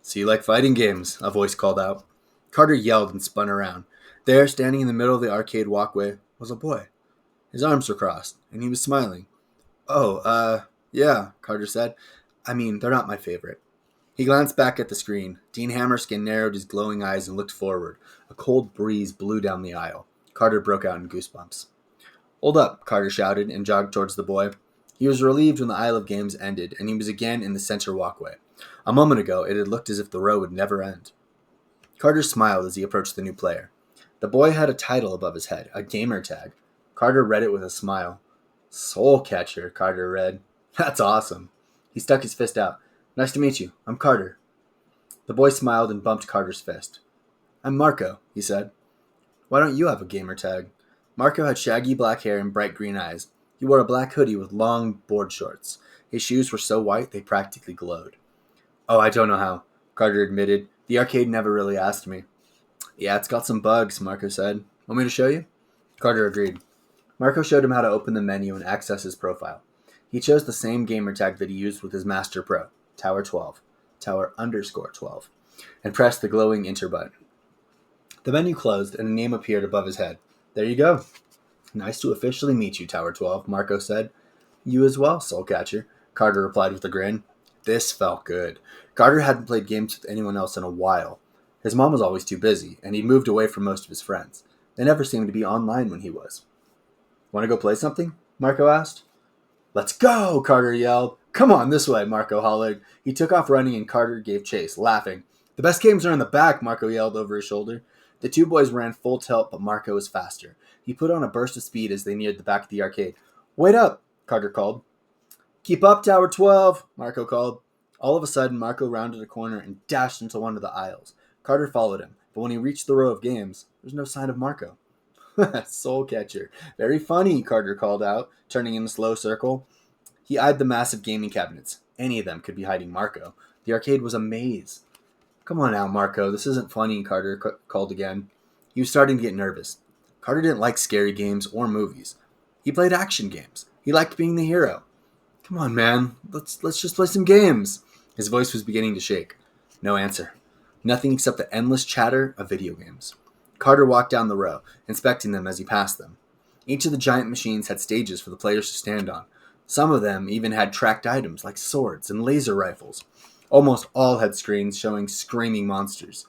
So you like fighting games, a voice called out. Carter yelled and spun around. There, standing in the middle of the arcade walkway, was a boy. His arms were crossed, and he was smiling. Oh, yeah, Carter said. I mean, they're not my favorite. He glanced back at the screen. Dean Hammerskin narrowed his glowing eyes and looked forward. A cold breeze blew down the aisle. Carter broke out in goosebumps. Hold up, Carter shouted and jogged towards the boy. He was relieved when the aisle of games ended, and he was again in the center walkway. A moment ago, it had looked as if the row would never end. Carter smiled as he approached the new player. The boy had a title above his head, a gamer tag. Carter read it with a smile. Soul Catcher, Carter read. That's awesome. He stuck his fist out. Nice to meet you. I'm Carter. The boy smiled and bumped Carter's fist. I'm Marco, he said. Why don't you have a gamer tag? Marco had shaggy black hair and bright green eyes. He wore a black hoodie with long board shorts. His shoes were so white they practically glowed. Oh, I don't know how, Carter admitted. The arcade never really asked me. Yeah, it's got some bugs, Marco said. Want me to show you? Carter agreed. Marco showed him how to open the menu and access his profile. He chose the same gamer tag that he used with his Master Pro, Tower 12, Tower_12, and pressed the glowing enter button. The menu closed and a name appeared above his head. There you go. Nice to officially meet you, Tower 12, Marco said. You as well, Soulcatcher, Carter replied with a grin. This felt good. Carter hadn't played games with anyone else in a while. His mom was always too busy, and he'd moved away from most of his friends. They never seemed to be online when he was. Want to go play something? Marco asked. Let's go, Carter yelled. Come on, this way, Marco hollered. He took off running and Carter gave chase, laughing. The best games are in the back, Marco yelled over his shoulder. The two boys ran full tilt, but Marco was faster. He put on a burst of speed as they neared the back of the arcade. Wait up, Carter called. Keep up, Tower 12, Marco called. All of a sudden, Marco rounded a corner and dashed into one of the aisles. Carter followed him, but when he reached the row of games, there was no sign of Marco. Soul Catcher. Very funny, Carter called out, turning in a slow circle. He eyed the massive gaming cabinets. Any of them could be hiding Marco. The arcade was a maze. Come on now, Marco. This isn't funny, Carter called again. He was starting to get nervous. Carter didn't like scary games or movies. He played action games. He liked being the hero. Come on, man. Let's just play some games. His voice was beginning to shake. No answer. Nothing except the endless chatter of video games. Carter walked down the row, inspecting them as he passed them. Each of the giant machines had stages for the players to stand on. Some of them even had tracked items like swords and laser rifles. Almost all had screens showing screaming monsters.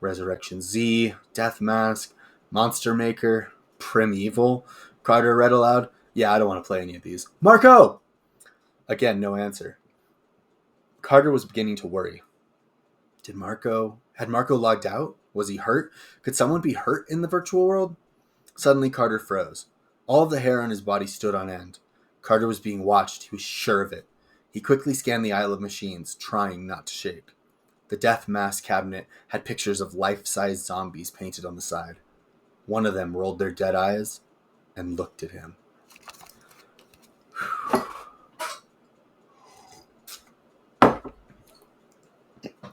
Resurrection Z, Death Mask, Monster Maker, Primeval. Carter read aloud. Yeah, I don't want to play any of these. Marco! Again, no answer. Carter was beginning to worry. Had Marco logged out? Was he hurt? Could someone be hurt in the virtual world? Suddenly, Carter froze. All of the hair on his body stood on end. Carter was being watched. He was sure of it. He quickly scanned the aisle of machines, trying not to shake. The death mask cabinet had pictures of life-size zombies painted on the side. One of them rolled their dead eyes and looked at him.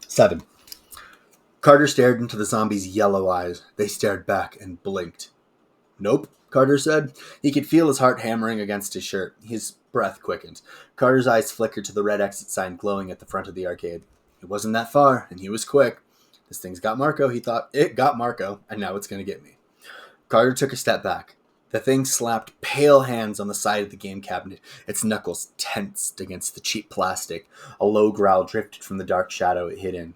7. Carter stared into the zombie's yellow eyes. They stared back and blinked. Nope, Carter said. He could feel his heart hammering against his shirt. His breath quickened. Carter's eyes flickered to the red exit sign glowing at the front of the arcade. It wasn't that far, and he was quick. This thing's got Marco, he thought. It got Marco, and now it's going to get me. Carter took a step back. The thing slapped pale hands on the side of the game cabinet. Its knuckles tensed against the cheap plastic. A low growl drifted from the dark shadow it hid in.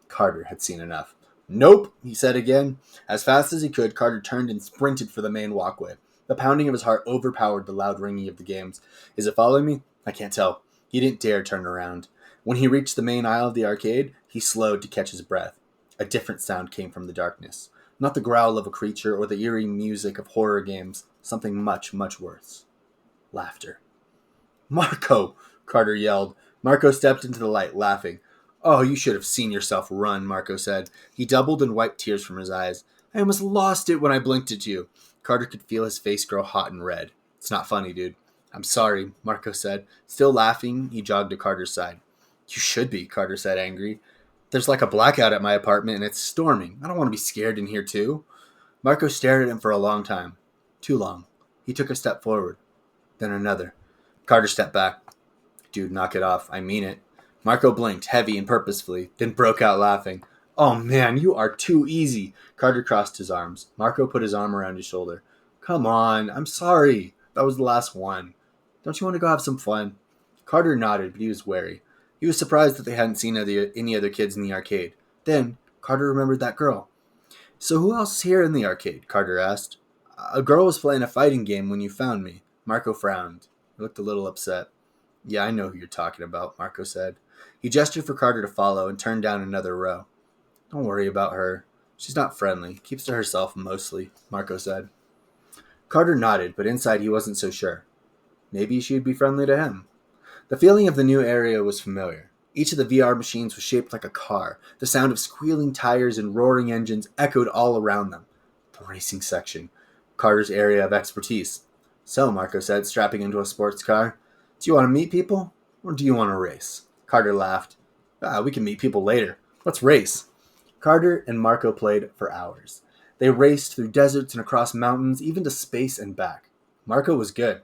Carter had seen enough. Nope, he said again. As fast as he could, Carter turned and sprinted for the main walkway. The pounding of his heart overpowered the loud ringing of the games. Is it following me? I can't tell. He didn't dare turn around. When he reached the main aisle of the arcade, he slowed to catch his breath. A different sound came from the darkness. Not the growl of a creature or the eerie music of horror games. Something much, much worse. Laughter. Marco! Carter yelled. Marco stepped into the light, laughing. Oh, you should have seen yourself run, Marco said. He doubled and wiped tears from his eyes. I almost lost it when I blinked at you. Carter could feel his face grow hot and red. It's not funny, dude. I'm sorry, Marco said. Still laughing, he jogged to Carter's side. You should be, Carter said, angry. There's like a blackout at my apartment and it's storming. I don't want to be scared in here too. Marco stared at him for a long time. Too long. He took a step forward. Then another. Carter stepped back. Dude, knock it off. I mean it. Marco blinked, heavy and purposefully, then broke out laughing. Oh man, you are too easy. Carter crossed his arms. Marco put his arm around his shoulder. Come on, I'm sorry. That was the last one. Don't you want to go have some fun? Carter nodded, but he was wary. He was surprised that they hadn't seen any other kids in the arcade. Then, Carter remembered that girl. So who else is here in the arcade? Carter asked. A girl was playing a fighting game when you found me. Marco frowned. He looked a little upset. Yeah, I know who you're talking about, Marco said. He gestured for Carter to follow and turned down another row. Don't worry about her. She's not friendly. Keeps to herself mostly, Marco said. Carter nodded, but inside he wasn't so sure. Maybe she'd be friendly to him. The feeling of the new area was familiar. Each of the VR machines was shaped like a car. The sound of squealing tires and roaring engines echoed all around them. The racing section. Carter's area of expertise. So, Marco said, strapping into a sports car, do you want to meet people, or do you want to race? Carter laughed. We can meet people later. Let's race. Carter and Marco played for hours. They raced through deserts and across mountains, even to space and back. Marco was good.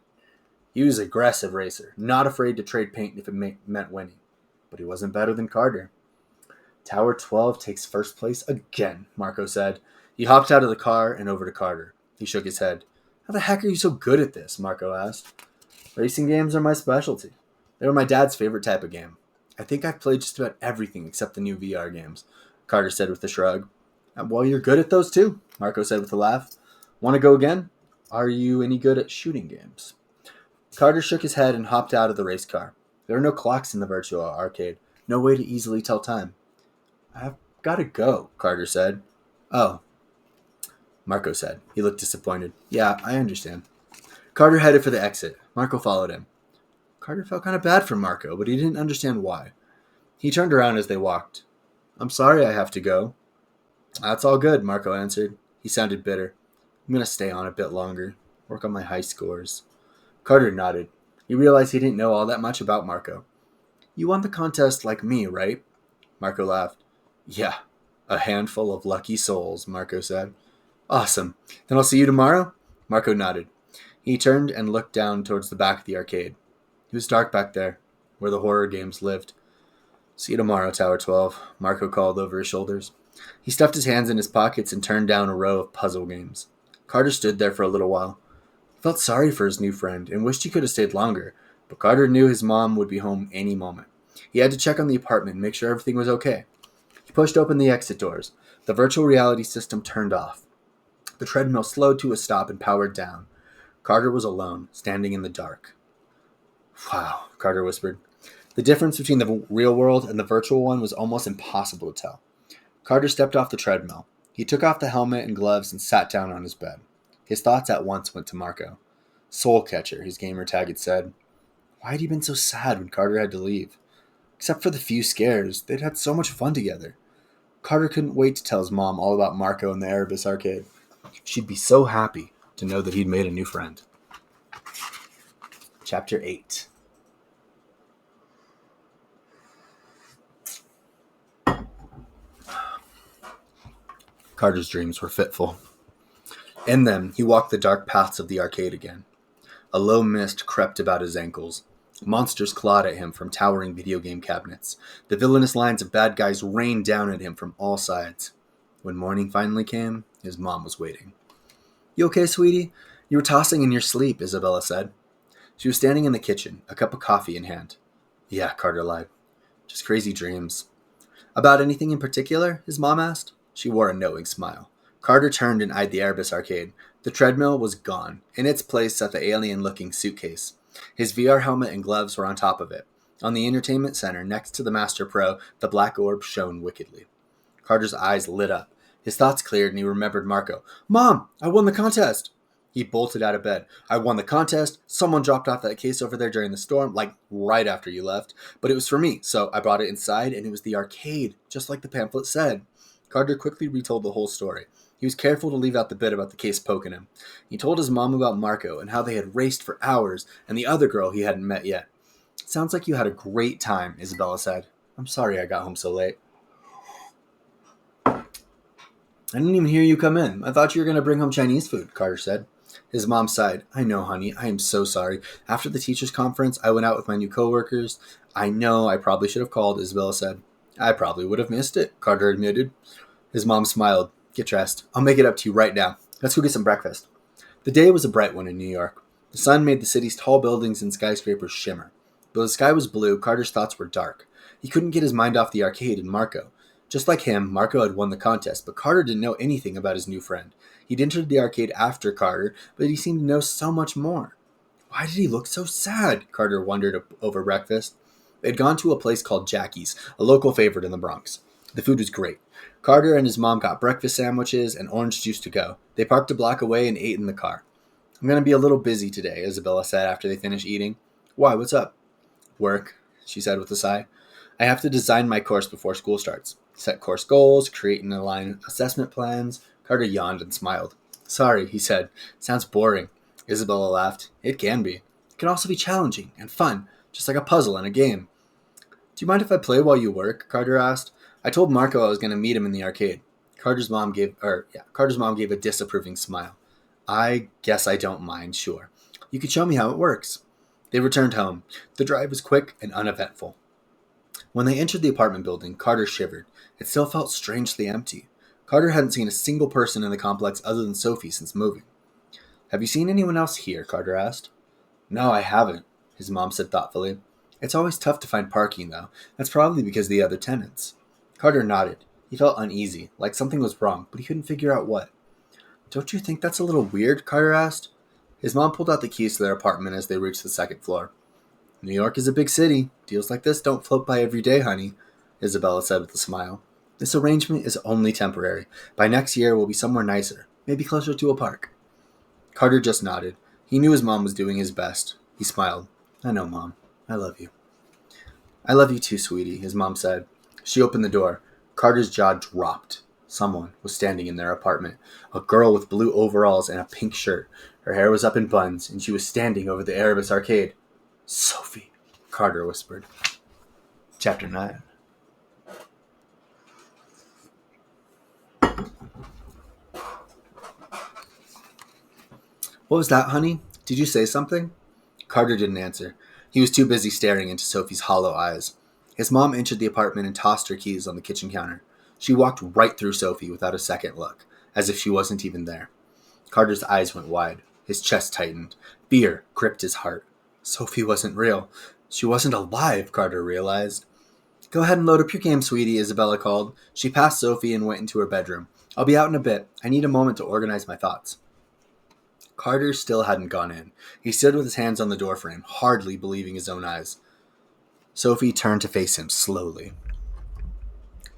He was an aggressive racer, not afraid to trade paint if it meant winning. But he wasn't better than Carter. Tower 12 takes first place again, Marco said. He hopped out of the car and over to Carter. He shook his head. How the heck are you so good at this? Marco asked. Racing games are my specialty. They were my dad's favorite type of game. I think I've played just about everything except the new VR games, Carter said with a shrug. Well, you're good at those too, Marco said with a laugh. Want to go again? Are you any good at shooting games? Carter shook his head and hopped out of the race car. There are no clocks in the virtual arcade. No way to easily tell time. I've got to go, Carter said. Oh, Marco said. He looked disappointed. Yeah, I understand. Carter headed for the exit. Marco followed him. Carter felt kind of bad for Marco, but he didn't understand why. He turned around as they walked. I'm sorry I have to go. That's all good, Marco answered. He sounded bitter. I'm going to stay on a bit longer. Work on my high scores. Carter nodded. He realized he didn't know all that much about Marco. You won the contest like me, right? Marco laughed. Yeah, a handful of lucky souls, Marco said. Awesome. Then I'll see you tomorrow? Marco nodded. He turned and looked down towards the back of the arcade. It was dark back there, where the horror games lived. See you tomorrow, Tower 12, Marco called over his shoulders. He stuffed his hands in his pockets and turned down a row of puzzle games. Carter stood there for a little while. He felt sorry for his new friend and wished he could have stayed longer, but Carter knew his mom would be home any moment. He had to check on the apartment and make sure everything was okay. He pushed open the exit doors. The virtual reality system turned off. The treadmill slowed to a stop and powered down. Carter was alone, standing in the dark. Wow, Carter whispered. The difference between the real world and the virtual one was almost impossible to tell. Carter stepped off the treadmill. He took off the helmet and gloves and sat down on his bed. His thoughts at once went to Marco. Soul Catcher, his gamer tag had said. Why had he been so sad when Carter had to leave? Except for the few scares, they'd had so much fun together. Carter couldn't wait to tell his mom all about Marco and the Erebus Arcade. She'd be so happy to know that he'd made a new friend. Chapter 8. Carter's dreams were fitful. In them, he walked the dark paths of the arcade again. A low mist crept about his ankles. Monsters clawed at him from towering video game cabinets. The villainous lines of bad guys rained down at him from all sides. When morning finally came, his mom was waiting. You okay, sweetie? You were tossing in your sleep, Isabella said. She was standing in the kitchen, a cup of coffee in hand. Yeah, Carter lied. Just crazy dreams. About anything in particular? His mom asked. She wore a knowing smile. Carter turned and eyed the Erebus Arcade. The treadmill was gone. In its place sat the alien-looking suitcase. His VR helmet and gloves were on top of it. On the entertainment center, next to the Master Pro, the black orb shone wickedly. Carter's eyes lit up. His thoughts cleared and he remembered Marco. Mom, I won the contest! He bolted out of bed. I won the contest. Someone dropped off that case over there during the storm, like right after you left. But it was for me, so I brought it inside and it was the arcade, just like the pamphlet said. Carter quickly retold the whole story. He was careful to leave out the bit about the case poking him. He told his mom about Marco and how they had raced for hours and the other girl he hadn't met yet. Sounds like you had a great time, Isabella said. I'm sorry I got home so late. I didn't even hear you come in. I thought you were going to bring home Chinese food, Carter said. His mom sighed. I know, honey. I am so sorry. After the teacher's conference, I went out with my new coworkers. I know I probably should have called, Isabella said. I probably would have missed it, Carter admitted. His mom smiled. Get dressed. I'll make it up to you right now. Let's go get some breakfast. The day was a bright one in New York. The sun made the city's tall buildings and skyscrapers shimmer. Though the sky was blue, Carter's thoughts were dark. He couldn't get his mind off the arcade and Marco. Just like him, Marco had won the contest, but Carter didn't know anything about his new friend. He'd entered the arcade after Carter, but he seemed to know so much more. Why did he look so sad? Carter wondered over breakfast. They'd gone to a place called Jackie's, a local favorite in the Bronx. The food was great. Carter and his mom got breakfast sandwiches and orange juice to go. They parked a block away and ate in the car. I'm going to be a little busy today, Isabella said after they finished eating. Why, what's up? Work, she said with a sigh. I have to design my course before school starts. Set course goals, create and align assessment plans. Carter yawned and smiled. Sorry, he said. Sounds boring. Isabella laughed. It can be. It can also be challenging and fun, just like a puzzle and a game. Do you mind if I play while you work? Carter asked. I told Marco I was going to meet him in the arcade. Carter's mom gave a disapproving smile. I guess I don't mind, sure. You could show me how it works. They returned home. The drive was quick and uneventful. When they entered the apartment building, Carter shivered. It still felt strangely empty. Carter hadn't seen a single person in the complex other than Sophie since moving. Have you seen anyone else here? Carter asked. No, I haven't, his mom said thoughtfully. It's always tough to find parking, though. That's probably because of the other tenants. Carter nodded. He felt uneasy, like something was wrong, but he couldn't figure out what. Don't you think that's a little weird? Carter asked. His mom pulled out the keys to their apartment as they reached the second floor. New York is a big city. Deals like this don't float by every day, honey, Isabella said with a smile. This arrangement is only temporary. By next year, we'll be somewhere nicer, maybe closer to a park. Carter just nodded. He knew his mom was doing his best. He smiled. I know, Mom. I love you. I love you too, sweetie, his mom said. She opened the door. Carter's jaw dropped. Someone was standing in their apartment. A girl with blue overalls and a pink shirt. Her hair was up in buns, and she was standing over the Erebus Arcade. Sophie, Carter whispered. Chapter 9. What was that, honey? Did you say something? Carter didn't answer. He was too busy staring into Sophie's hollow eyes. His mom entered the apartment and tossed her keys on the kitchen counter. She walked right through Sophie without a second look, as if she wasn't even there. Carter's eyes went wide. His chest tightened. Fear gripped his heart. Sophie wasn't real. She wasn't alive, Carter realized. Go ahead and load up your game, sweetie, Isabella called. She passed Sophie and went into her bedroom. I'll be out in a bit. I need a moment to organize my thoughts. Carter still hadn't gone in. He stood with his hands on the doorframe, hardly believing his own eyes. Sophie turned to face him slowly.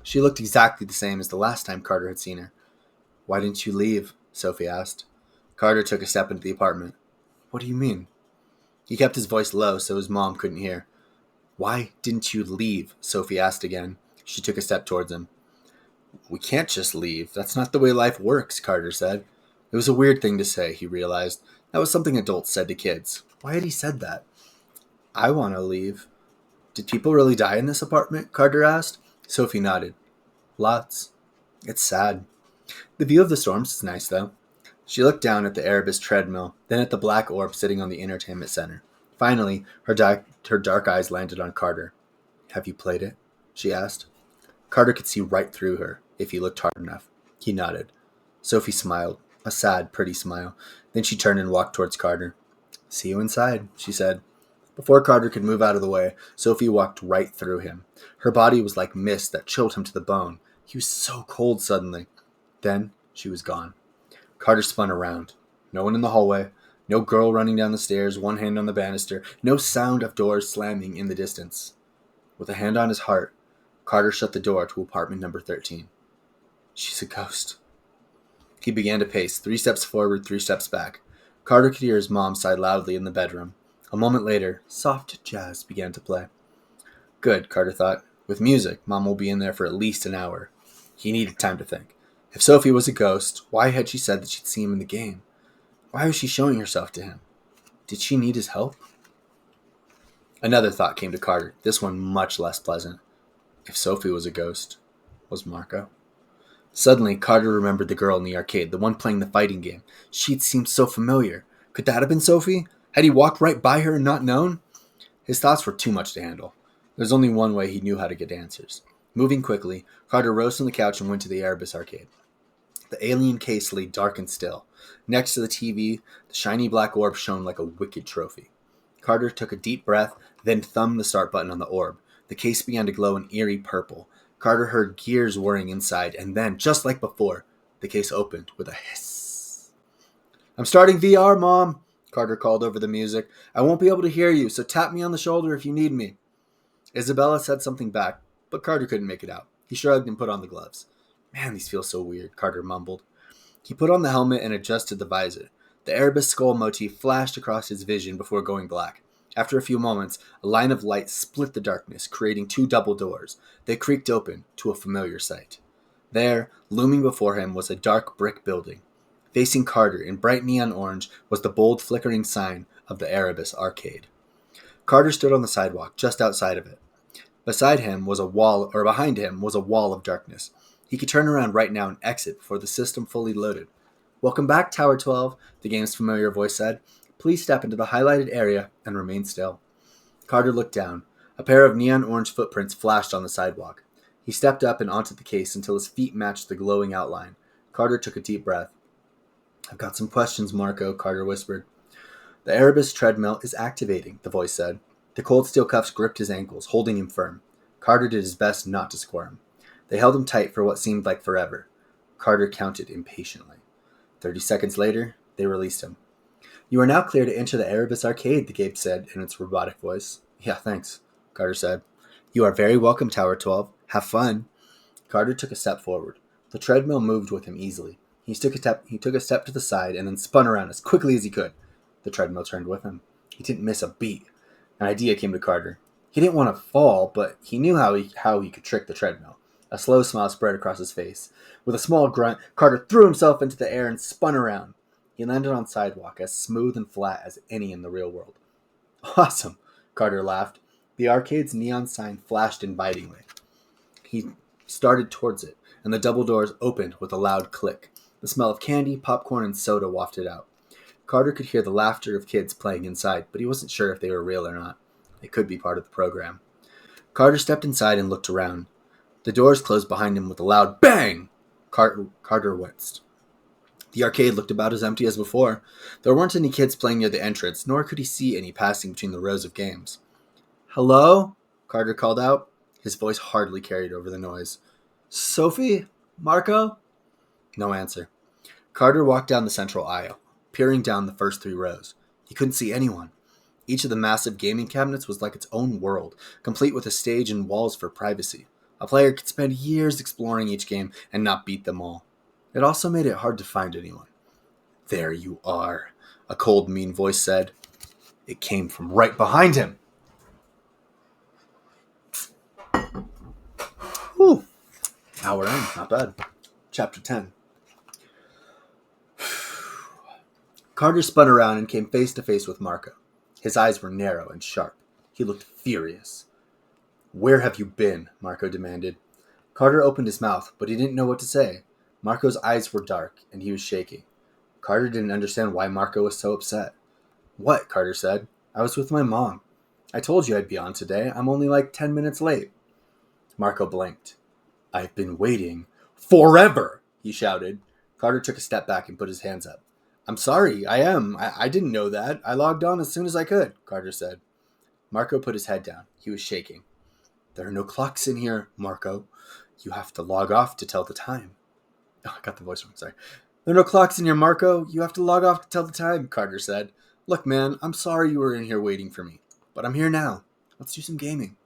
She looked exactly the same as the last time Carter had seen her. Why didn't you leave? Sophie asked. Carter took a step into the apartment. What do you mean? He kept his voice low so his mom couldn't hear. Why didn't you leave? Sophie asked again. She took a step towards him. We can't just leave. That's not the way life works, Carter said. It was a weird thing to say, he realized. That was something adults said to kids. Why had he said that? I want to leave. Did people really die in this apartment? Carter asked. Sophie nodded. Lots. It's sad. The view of the storms is nice, though. She looked down at the Erebus treadmill, then at the black orb sitting on the entertainment center. Finally, her dark eyes landed on Carter. Have you played it? She asked. Carter could see right through her, if he looked hard enough. He nodded. Sophie smiled, a sad, pretty smile. Then she turned and walked towards Carter. See you inside, she said. Before Carter could move out of the way, Sophie walked right through him. Her body was like mist that chilled him to the bone. He was so cold suddenly. Then she was gone. Carter spun around. No one in the hallway. No girl running down the stairs, one hand on the banister. No sound of doors slamming in the distance. With a hand on his heart, Carter shut the door to apartment number 13. She's a ghost. He began to pace, 3 steps forward, 3 steps back. Carter could hear his mom sigh loudly in the bedroom. A moment later, soft jazz began to play. Good, Carter thought. With music, Mom will be in there for at least an hour. He needed time to think. If Sophie was a ghost, why had she said that she'd see him in the game? Why was she showing herself to him? Did she need his help? Another thought came to Carter, this one much less pleasant. If Sophie was a ghost, was Marco? Suddenly, Carter remembered the girl in the arcade, the one playing the fighting game. She'd seemed so familiar. Could that have been Sophie? Had he walked right by her and not known? His thoughts were too much to handle. There was only one way he knew how to get answers. Moving quickly, Carter rose from the couch and went to the Erebus Arcade. The alien case lay dark and still. Next to the TV, the shiny black orb shone like a wicked trophy. Carter took a deep breath, then thumbed the start button on the orb. The case began to glow an eerie purple. Carter heard gears whirring inside, and then, just like before, the case opened with a hiss. "I'm starting VR, Mom," Carter called over the music. "I won't be able to hear you, so tap me on the shoulder if you need me." Isabella said something back, but Carter couldn't make it out. He shrugged and put on the gloves. "Man, these feel so weird," Carter mumbled. He put on the helmet and adjusted the visor. The Erebus skull motif flashed across his vision before going black. After a few moments, a line of light split the darkness, creating two double doors. They creaked open to a familiar sight. There, looming before him, was a dark brick building. Facing Carter in bright neon orange was the bold flickering sign of the Erebus Arcade. Carter stood on the sidewalk just outside of it. Behind him was a wall of darkness. He could turn around right now and exit before the system fully loaded. "Welcome back, Tower 12, the game's familiar voice said. "Please step into the highlighted area and remain still." Carter looked down. A pair of neon orange footprints flashed on the sidewalk. He stepped up and onto the case until his feet matched the glowing outline. Carter took a deep breath. "I've got some questions, Marco," Carter whispered. "The Erebus treadmill is activating," the voice said. The cold steel cuffs gripped his ankles, holding him firm. Carter did his best not to squirm. They held him tight for what seemed like forever. Carter counted impatiently. 30 seconds later, they released him. "You are now clear to enter the Erebus Arcade," the Gape said in its robotic voice. "Yeah, thanks," Carter said. "You are very welcome, Tower 12. Have fun." Carter took a step forward. The treadmill moved with him easily. He took a step to the side and then spun around as quickly as he could. The treadmill turned with him. He didn't miss a beat. An idea came to Carter. He didn't want to fall, but he knew how he could trick the treadmill. A slow smile spread across his face. With a small grunt, Carter threw himself into the air and spun around. He landed on sidewalk as smooth and flat as any in the real world. "Awesome," Carter laughed. The arcade's neon sign flashed invitingly. He started towards it, and the double doors opened with a loud click. The smell of candy, popcorn, and soda wafted out. Carter could hear the laughter of kids playing inside, but he wasn't sure if they were real or not. It could be part of the program. Carter stepped inside and looked around. The doors closed behind him with a loud bang! Carter winced. The arcade looked about as empty as before. There weren't any kids playing near the entrance, nor could he see any passing between the rows of games. "Hello?" Carter called out. His voice hardly carried over the noise. "Sophie? Marco?" No answer. Carter walked down the central aisle, peering down the first 3 rows. He couldn't see anyone. Each of the massive gaming cabinets was like its own world, complete with a stage and walls for privacy. A player could spend years exploring each game and not beat them all. It also made it hard to find anyone. "There you are," a cold, mean voice said. It came from right behind him. Whew. Hour in, not bad. Chapter 10. Carter spun around and came face to face with Marco. His eyes were narrow and sharp. He looked furious. "Where have you been?" Marco demanded. Carter opened his mouth, but he didn't know what to say. Marco's eyes were dark, and he was shaking. Carter didn't understand why Marco was so upset. "What?" Carter said. "I was with my mom. I told you I'd be on today. I'm only like 10 minutes late." Marco blinked. "I've been waiting forever," he shouted. Carter took a step back and put his hands up. "I'm sorry, I didn't know that. I logged on as soon as I could," Carter said. Marco put his head down. He was shaking. "There are no clocks in here, Marco. You have to log off to tell the time." Oh, I got the voice wrong, sorry. "There are no clocks in here, Marco. You have to log off to tell the time," Carter said. "Look, man, I'm sorry you were in here waiting for me, but I'm here now. Let's do some gaming."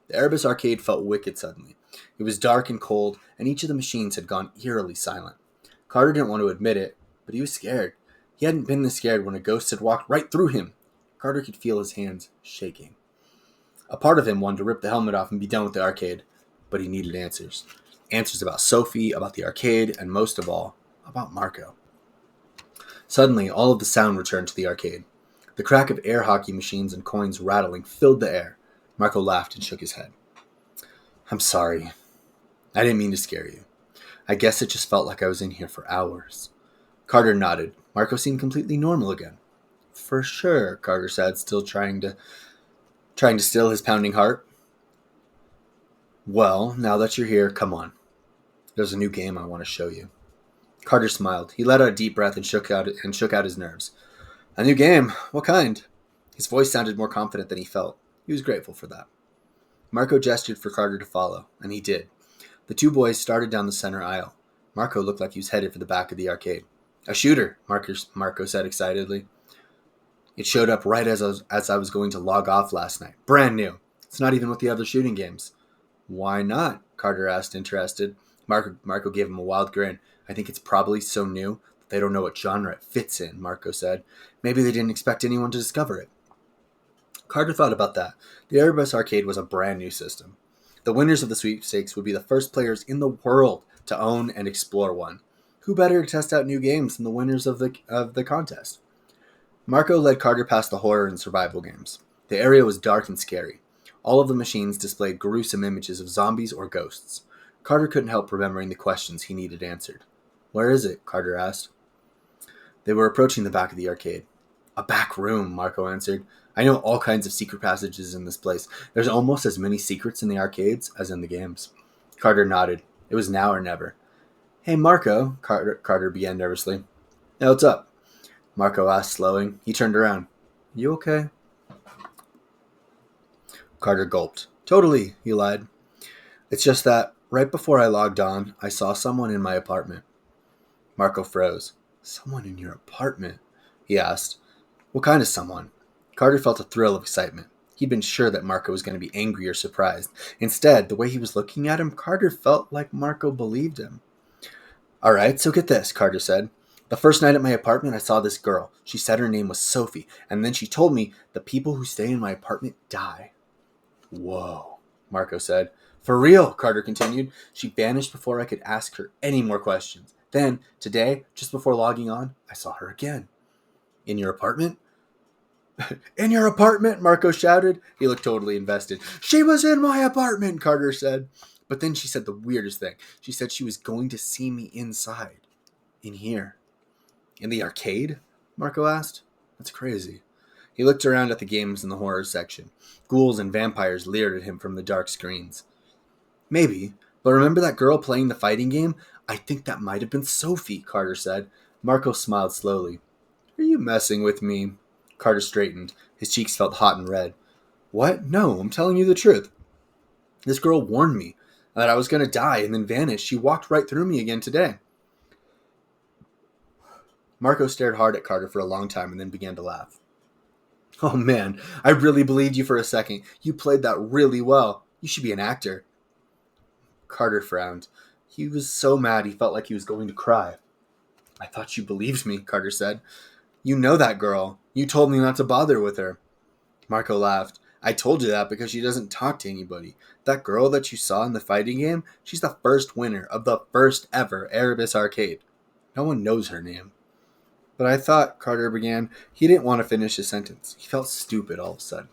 The Erebus Arcade felt wicked suddenly. It was dark and cold, and each of the machines had gone eerily silent. Carter didn't want to admit it, but he was scared. He hadn't been this scared when a ghost had walked right through him. Carter could feel his hands shaking. A part of him wanted to rip the helmet off and be done with the arcade, but he needed answers. Answers about Sophie, about the arcade, and most of all, about Marco. Suddenly, all of the sound returned to the arcade. The crack of air hockey machines and coins rattling filled the air. Marco laughed and shook his head. "I'm sorry. I didn't mean to scare you. I guess it just felt like I was in here for hours." Carter nodded. Marco seemed completely normal again. "For sure," Carter said, still trying to still his pounding heart. "Well, now that you're here, come on. There's a new game I want to show you." Carter smiled. He let out a deep breath and shook out his nerves. A new game? What kind? His voice sounded more confident than he felt. He was grateful for that. Marco gestured for Carter to follow, and he did. The two boys started down the center aisle. Marco looked like he was headed for the back of the arcade. A shooter, Marco said excitedly. It showed up right as I was going to log off last night. Brand new. It's not even with the other shooting games. Why not? Carter asked, interested. Marco gave him a wild grin. I think it's probably so new that they don't know what genre it fits in, Marco said. Maybe they didn't expect anyone to discover it. Carter thought about that. The Erebus Arcade was a brand new system. The winners of the sweepstakes would be the first players in the world to own and explore one. Who better to test out new games than the winners of the contest? Marco led Carter past the horror and survival games. The area was dark and scary. All of the machines displayed gruesome images of zombies or ghosts. Carter couldn't help remembering the questions he needed answered. Where is it? Carter asked. They were approaching the back of the arcade. A back room, Marco answered. I know all kinds of secret passages in this place. There's almost as many secrets in the arcades as in the games. Carter nodded. It was now or never. Hey, Marco, Carter began nervously. Hey, what's up? Marco asked, slowing. He turned around. You okay? Carter gulped. Totally, he lied. It's just that, right before I logged on, I saw someone in my apartment. Marco froze. Someone in your apartment? He asked. What kind of someone? Carter felt a thrill of excitement. He'd been sure that Marco was going to be angry or surprised. Instead, the way he was looking at him, Carter felt like Marco believed him. All right, so get this, Carter said. The first night at my apartment, I saw this girl. She said her name was Sophie, and then she told me the people who stay in my apartment die. Whoa, Marco said. For real, Carter continued. She vanished before I could ask her any more questions. Then, today, just before logging on, I saw her again. In your apartment? In your apartment, Marco shouted. He looked totally invested. She was in my apartment, Carter said. But then she said the weirdest thing. She said she was going to see me inside. In here. In the arcade? Marco asked. That's crazy. He looked around at the games in the horror section. Ghouls and vampires leered at him from the dark screens. Maybe, but remember that girl playing the fighting game? I think that might have been Sophie, Carter said. Marco smiled slowly. Are you messing with me? Carter straightened. His cheeks felt hot and red. What? No, I'm telling you the truth. This girl warned me that I was going to die and then vanished. She walked right through me again today. Marco stared hard at Carter for a long time and then began to laugh. Oh man, I really believed you for a second. You played that really well. You should be an actor. Carter frowned. He was so mad he felt like he was going to cry. I thought you believed me, Carter said. You know that girl. You told me not to bother with her. Marco laughed. I told you that because she doesn't talk to anybody. That girl that you saw in the fighting game, she's the first winner of the first ever Erebus Arcade. No one knows her name. But I thought, Carter began. He didn't want to finish his sentence. He felt stupid all of a sudden.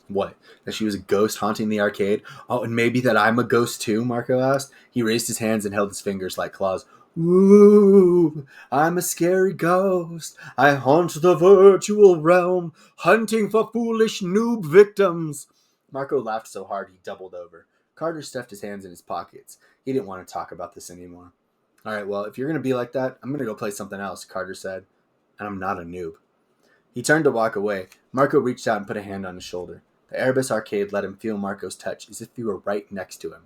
What? That she was a ghost haunting the arcade? Oh, and maybe that I'm a ghost too, Marco asked. He raised his hands and held his fingers like claws. Ooh, I'm a scary ghost. I haunt the virtual realm, hunting for foolish noob victims. Marco laughed so hard he doubled over. Carter stuffed his hands in his pockets. He didn't want to talk about this anymore. All right, well, if you're going to be like that, I'm going to go play something else, Carter said. And I'm not a noob. He turned to walk away. Marco reached out and put a hand on his shoulder. The Erebus Arcade let him feel Marco's touch as if he were right next to him.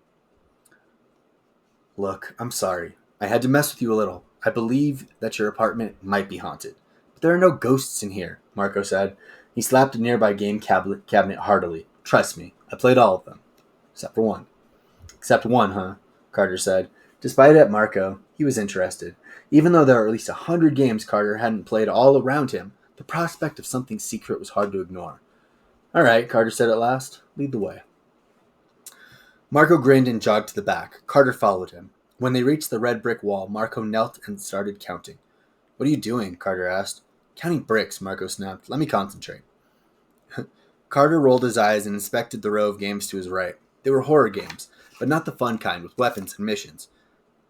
Look, I'm sorry. I had to mess with you a little. I believe that your apartment might be haunted. But there are no ghosts in here, Marco said. He slapped a nearby game cabinet heartily. Trust me, I played all of them. Except for one. Except one, huh? Carter said. Despite it, Marco, he was interested. Even though there were at least 100 games Carter hadn't played all around him, the prospect of something secret was hard to ignore. All right, Carter said at last. Lead the way. Marco grinned and jogged to the back. Carter followed him. When they reached the red brick wall, Marco knelt and started counting. What are you doing? Carter asked. Counting bricks, Marco snapped. Let me concentrate. Carter rolled his eyes and inspected the row of games to his right. They were horror games, but not the fun kind with weapons and missions.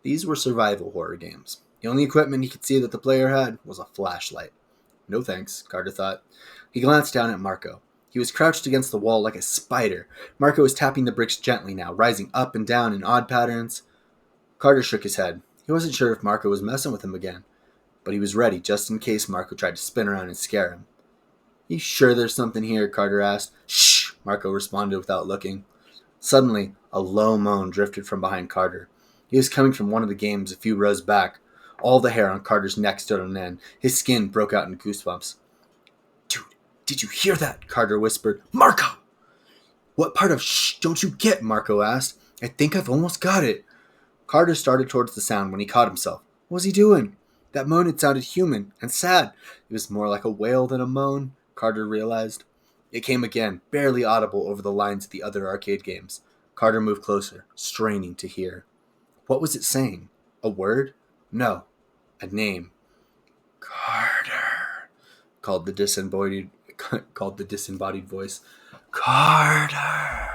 These were survival horror games. The only equipment he could see that the player had was a flashlight. No thanks, Carter thought. He glanced down at Marco. He was crouched against the wall like a spider. Marco was tapping the bricks gently now, rising up and down in odd patterns. Carter shook his head. He wasn't sure if Marco was messing with him again, but he was ready just in case Marco tried to spin around and scare him. You sure there's something here? Carter asked. Shh, Marco responded without looking. Suddenly, a low moan drifted from behind Carter. He was coming from one of the games a few rows back. All the hair on Carter's neck stood on end. His skin broke out in goosebumps. Dude, did you hear that? Carter whispered. Marco! What part of shh don't you get? Marco asked. I think I've almost got it. Carter started towards the sound when he caught himself. What was he doing? That moan had sounded human and sad. It was more like a wail than a moan, Carter realized. It came again, barely audible over the lines of the other arcade games. Carter moved closer, straining to hear. What was it saying? A word? No, a name. Carter, called the disembodied voice. Carter.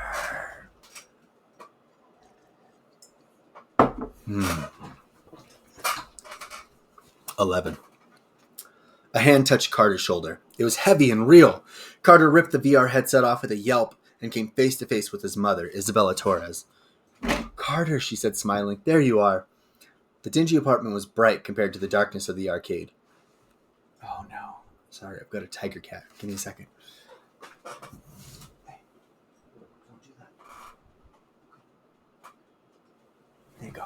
11. A hand touched Carter's shoulder. It was heavy and real. Carter ripped the VR headset off with a yelp and came face to face with his mother, Isabella Torres. Carter, she said, smiling. There you are. The dingy apartment was bright compared to the darkness of the arcade. Oh no. Sorry, I've got a tiger cat. Give me a second. Hey, don't do that. There you go.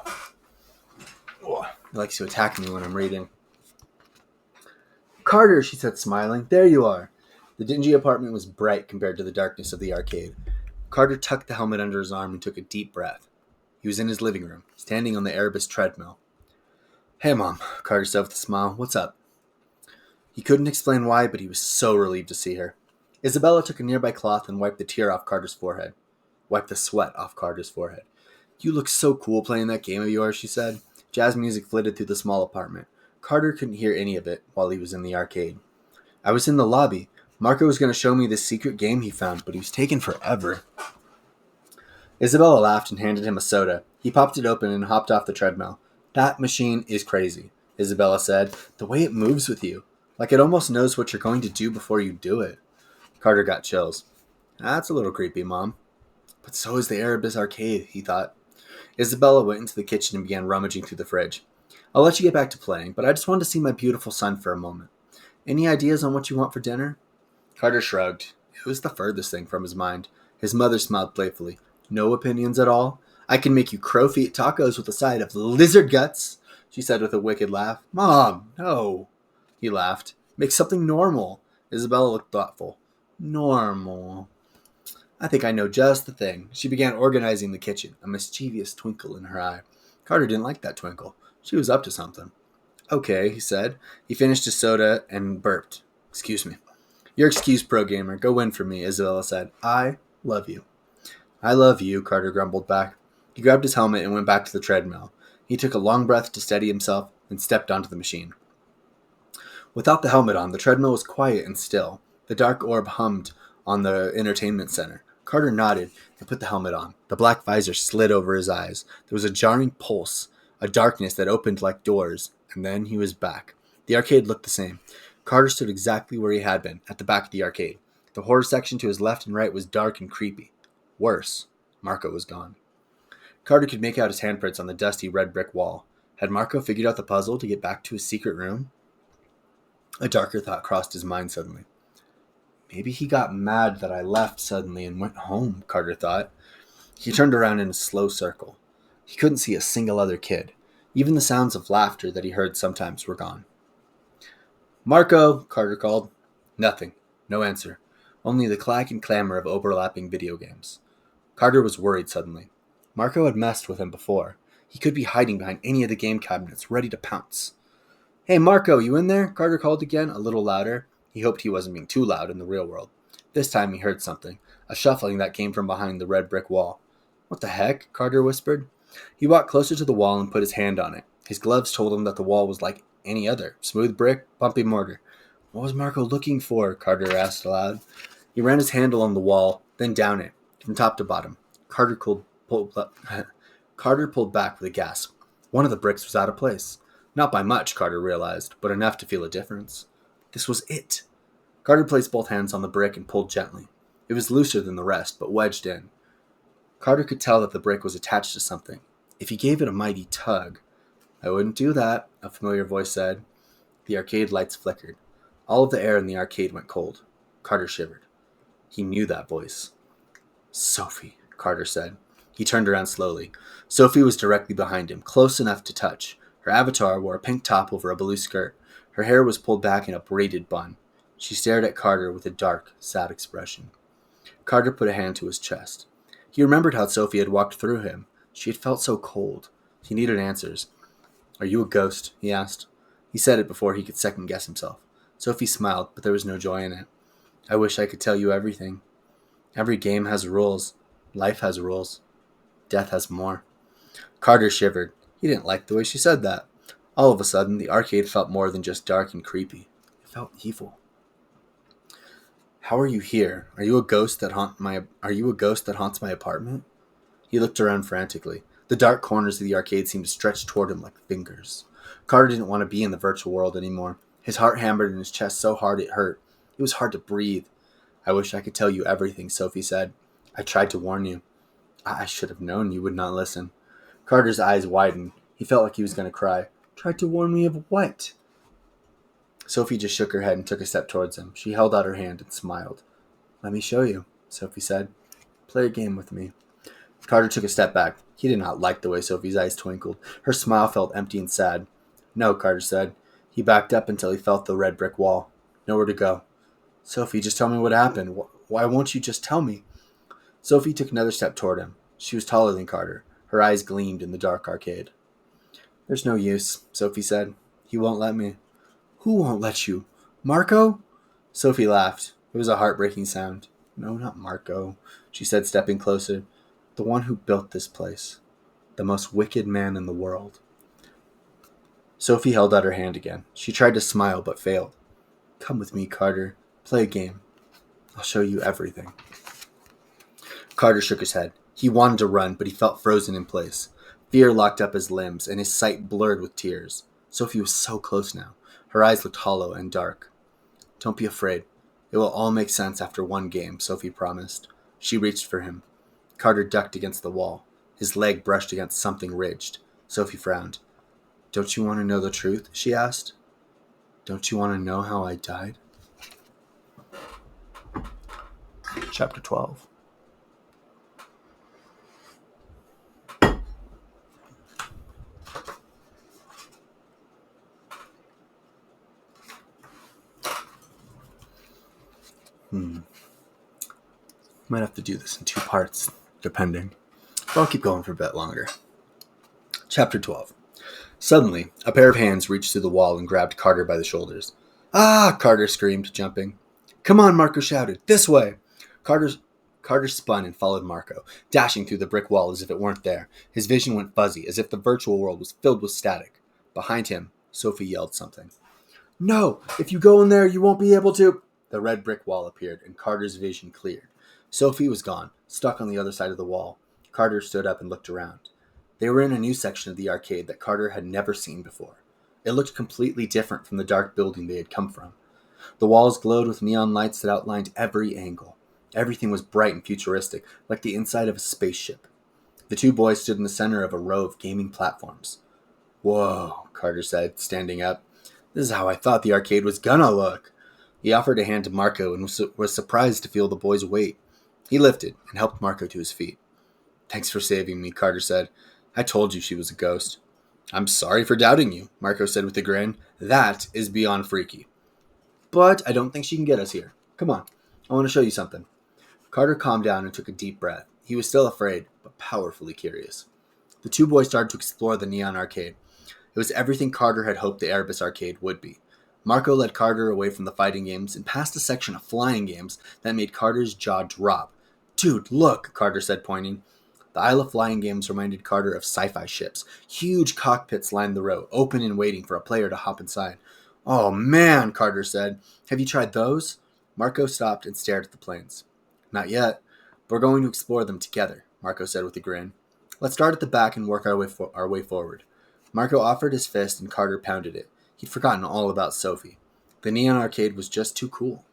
Oh, he likes to attack me when I'm reading. Carter, she said, smiling. There you are. The dingy apartment was bright compared to the darkness of the arcade. Carter tucked the helmet under his arm and took a deep breath. He was in his living room, standing on the Erebus treadmill. Hey, Mom, Carter said with a smile. What's up? He couldn't explain why, but he was so relieved to see her. Isabella took a nearby cloth and wiped the tear off Carter's forehead. Wiped the sweat off Carter's forehead. You look so cool playing that game of yours, she said. Jazz music flitted through the small apartment. Carter couldn't hear any of it while he was in the arcade. I was in the lobby. Marco was going to show me this secret game he found, but he was taking forever. Isabella laughed and handed him a soda. He popped it open and hopped off the treadmill. That machine is crazy, Isabella said. The way it moves with you. Like it almost knows what you're going to do before you do it. Carter got chills. That's a little creepy, Mom. But so is the Erebus Arcade, he thought. Isabella went into the kitchen and began rummaging through the fridge. I'll let you get back to playing, but I just wanted to see my beautiful son for a moment. Any ideas on what you want for dinner? Carter shrugged. It was the furthest thing from his mind. His mother smiled playfully. No opinions at all? I can make you crow-feet tacos with a side of lizard guts, she said with a wicked laugh. Mom, no. He laughed. Make something normal. Isabella looked thoughtful. Normal. I think I know just the thing. She began organizing the kitchen, a mischievous twinkle in her eye. Carter didn't like that twinkle. She was up to something. Okay, he said. He finished his soda and burped. Excuse me. You're excused, pro gamer. Go win for me, Isabella said. I love you. I love you, Carter grumbled back. He grabbed his helmet and went back to the treadmill. He took a long breath to steady himself and stepped onto the machine. Without the helmet on, the treadmill was quiet and still. The dark orb hummed on the entertainment center. Carter nodded and put the helmet on. The black visor slid over his eyes. There was a jarring pulse, a darkness that opened like doors, and then he was back. The arcade looked the same. Carter stood exactly where he had been, at the back of the arcade. The horror section to his left and right was dark and creepy. Worse, Marco was gone. Carter could make out his handprints on the dusty red brick wall. Had Marco figured out the puzzle to get back to his secret room? A darker thought crossed his mind suddenly. Maybe he got mad that I left suddenly and went home, Carter thought. He turned around in a slow circle. He couldn't see a single other kid. Even the sounds of laughter that he heard sometimes were gone. Marco, Carter called. Nothing. No answer. Only the clack and clamor of overlapping video games. Carter was worried suddenly. Marco had messed with him before. He could be hiding behind any of the game cabinets, ready to pounce. Hey, Marco, you in there? Carter called again, a little louder. He hoped he wasn't being too loud in the real world. This time he heard something, a shuffling that came from behind the red brick wall. What the heck? Carter whispered. He walked closer to the wall and put his hand on it. His gloves told him that the wall was like any other. Smooth brick, bumpy mortar. What was Marco looking for? Carter asked aloud. He ran his hand along the wall, then down it, from top to bottom. Carter pulled back with a gasp. One of the bricks was out of place. Not by much, Carter realized, but enough to feel a difference. This was it. Carter placed both hands on the brick and pulled gently. It was looser than the rest, but wedged in. Carter could tell that the brick was attached to something. If he gave it a mighty tug, I wouldn't do that, a familiar voice said. The arcade lights flickered. All of the air in the arcade went cold. Carter shivered. He knew that voice. Sophie, Carter said. He turned around slowly. Sophie was directly behind him, close enough to touch. Her avatar wore a pink top over a blue skirt. Her hair was pulled back in a braided bun. She stared at Carter with a dark, sad expression. Carter put a hand to his chest. He remembered how Sophie had walked through him. She had felt so cold. He needed answers. Are you a ghost? He asked. He said it before he could second-guess himself. Sophie smiled, but there was no joy in it. I wish I could tell you everything. Every game has rules. Life has rules. Death has more. Carter shivered. He didn't like the way she said that. All of a sudden, the arcade felt more than just dark and creepy. It felt evil. How are you here? Are you a ghost that haunts my apartment? He looked around frantically. The dark corners of the arcade seemed to stretch toward him like fingers. Carter didn't want to be in the virtual world anymore. His heart hammered in his chest so hard it hurt. It was hard to breathe. I wish I could tell you everything, Sophie said. I tried to warn you. I should have known you would not listen. Carter's eyes widened. He felt like he was going to cry. Tried to warn me of what? Sophie just shook her head and took a step towards him. She held out her hand and smiled. Let me show you, Sophie said. Play a game with me. Carter took a step back. He did not like the way Sophie's eyes twinkled. Her smile felt empty and sad. No, Carter said. He backed up until he felt the red brick wall. Nowhere to go. Sophie, just tell me what happened. Why won't you just tell me? Sophie took another step toward him. She was taller than Carter. Her eyes gleamed in the dark arcade. There's no use, Sophie said. He won't let me. Who won't let you? Marco? Sophie laughed. It was a heartbreaking sound. No, not Marco, she said, stepping closer. The one who built this place. The most wicked man in the world. Sophie held out her hand again. She tried to smile, but failed. Come with me, Carter. Play a game. I'll show you everything. Carter shook his head. He wanted to run, but he felt frozen in place. Fear locked up his limbs, and his sight blurred with tears. Sophie was so close now. Her eyes looked hollow and dark. Don't be afraid. It will all make sense after one game, Sophie promised. She reached for him. Carter ducked against the wall. His leg brushed against something ridged. Sophie frowned. Don't you want to know the truth? She asked. Don't you want to know how I died? Chapter 12. Might have to do this in 2 parts, depending. But I'll keep going for a bit longer. Chapter 12. Suddenly, a pair of hands reached through the wall and grabbed Carter by the shoulders. Ah! Carter screamed, jumping. Come on, Marco shouted. This way! Carter spun and followed Marco, dashing through the brick wall as if it weren't there. His vision went fuzzy, as if the virtual world was filled with static. Behind him, Sophie yelled something. No! If you go in there, you won't be able to... The red brick wall appeared, and Carter's vision cleared. Sophie was gone, stuck on the other side of the wall. Carter stood up and looked around. They were in a new section of the arcade that Carter had never seen before. It looked completely different from the dark building they had come from. The walls glowed with neon lights that outlined every angle. Everything was bright and futuristic, like the inside of a spaceship. The 2 boys stood in the center of a row of gaming platforms. Whoa, Carter said, standing up. This is how I thought the arcade was gonna look. He offered a hand to Marco and was surprised to feel the boy's weight. He lifted and helped Marco to his feet. Thanks for saving me, Carter said. I told you she was a ghost. I'm sorry for doubting you, Marco said with a grin. That is beyond freaky. But I don't think she can get us here. Come on, I want to show you something. Carter calmed down and took a deep breath. He was still afraid, but powerfully curious. The 2 boys started to explore the neon arcade. It was everything Carter had hoped the Erebus Arcade would be. Marco led Carter away from the fighting games and past a section of flying games that made Carter's jaw drop. Dude, look, Carter said, pointing. The aisle of flying games reminded Carter of sci-fi ships. Huge cockpits lined the row, open and waiting for a player to hop inside. Oh man, Carter said. Have you tried those? Marco stopped and stared at the planes. Not yet. We're going to explore them together, Marco said with a grin. Let's start at the back and work our way forward. Marco offered his fist and Carter pounded it. He'd forgotten all about Sophie. The neon arcade was just too cool.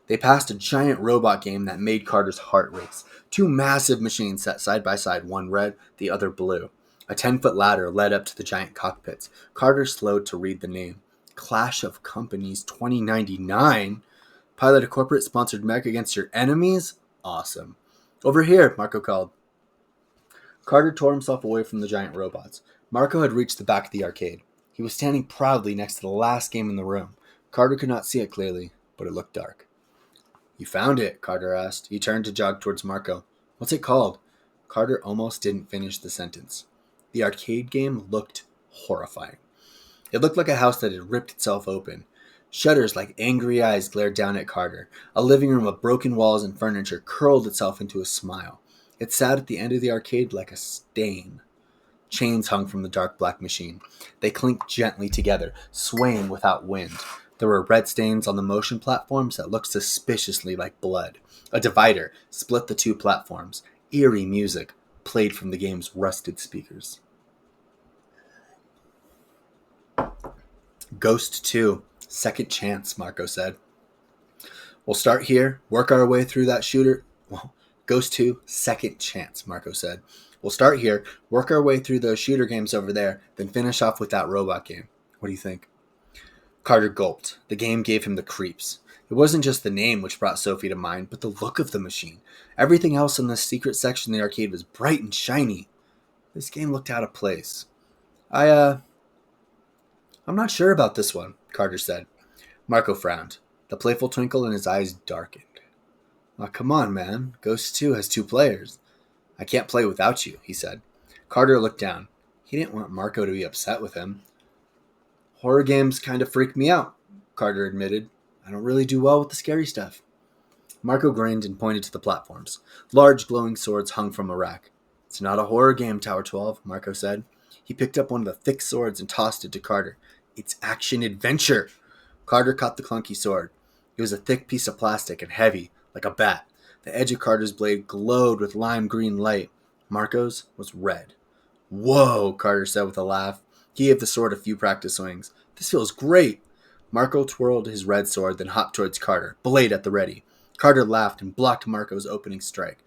They passed a giant robot game that made Carter's heart race. 2 massive machines sat side by side, one red, the other blue. A 10-foot ladder led up to the giant cockpits. Carter slowed to read the name. Clash of Companies 2099? Pilot a corporate-sponsored mech against your enemies? Awesome. Over here, Marco called. Carter tore himself away from the giant robots. Marco had reached the back of the arcade. He was standing proudly next to the last game in the room. Carter could not see it clearly, but it looked dark. You found it, Carter asked. He turned to jog towards Marco. What's it called? Carter almost didn't finish the sentence. The arcade game looked horrifying. It looked like a house that had ripped itself open. Shutters like angry eyes glared down at Carter. A living room of broken walls and furniture curled itself into a smile. It sat at the end of the arcade like a stain. Chains hung from the dark black machine. They clinked gently together, swaying without wind. There were red stains on the motion platforms that looked suspiciously like blood. A divider split the two platforms. Eerie music played from the game's rusted speakers. Ghost 2, second chance, Marco said. We'll start here, work our way through that shooter. Ghost 2, second chance, Marco said. We'll start here, work our way through those shooter games over there, then finish off with that robot game. What do you think? Carter gulped. The game gave him the creeps. It wasn't just the name which brought Sophie to mind, but the look of the machine. Everything else in the secret section of the arcade was bright and shiny. This game looked out of place. I'm not sure about this one, Carter said. Marco frowned. The playful twinkle in his eyes darkened. Oh, come on, man. Ghost 2 has 2 players. I can't play without you, he said. Carter looked down. He didn't want Marco to be upset with him. Horror games kind of freak me out, Carter admitted. I don't really do well with the scary stuff. Marco grinned and pointed to the platforms. Large glowing swords hung from a rack. It's not a horror game, Tower 12, Marco said. He picked up one of the thick swords and tossed it to Carter. It's action-adventure. Carter caught the clunky sword. It was a thick piece of plastic and heavy, like a bat. The edge of Carter's blade glowed with lime green light. Marco's was red. Whoa, Carter said with a laugh. He gave the sword a few practice swings. This feels great. Marco twirled his red sword, then hopped towards Carter, blade at the ready. Carter laughed and blocked Marco's opening strike.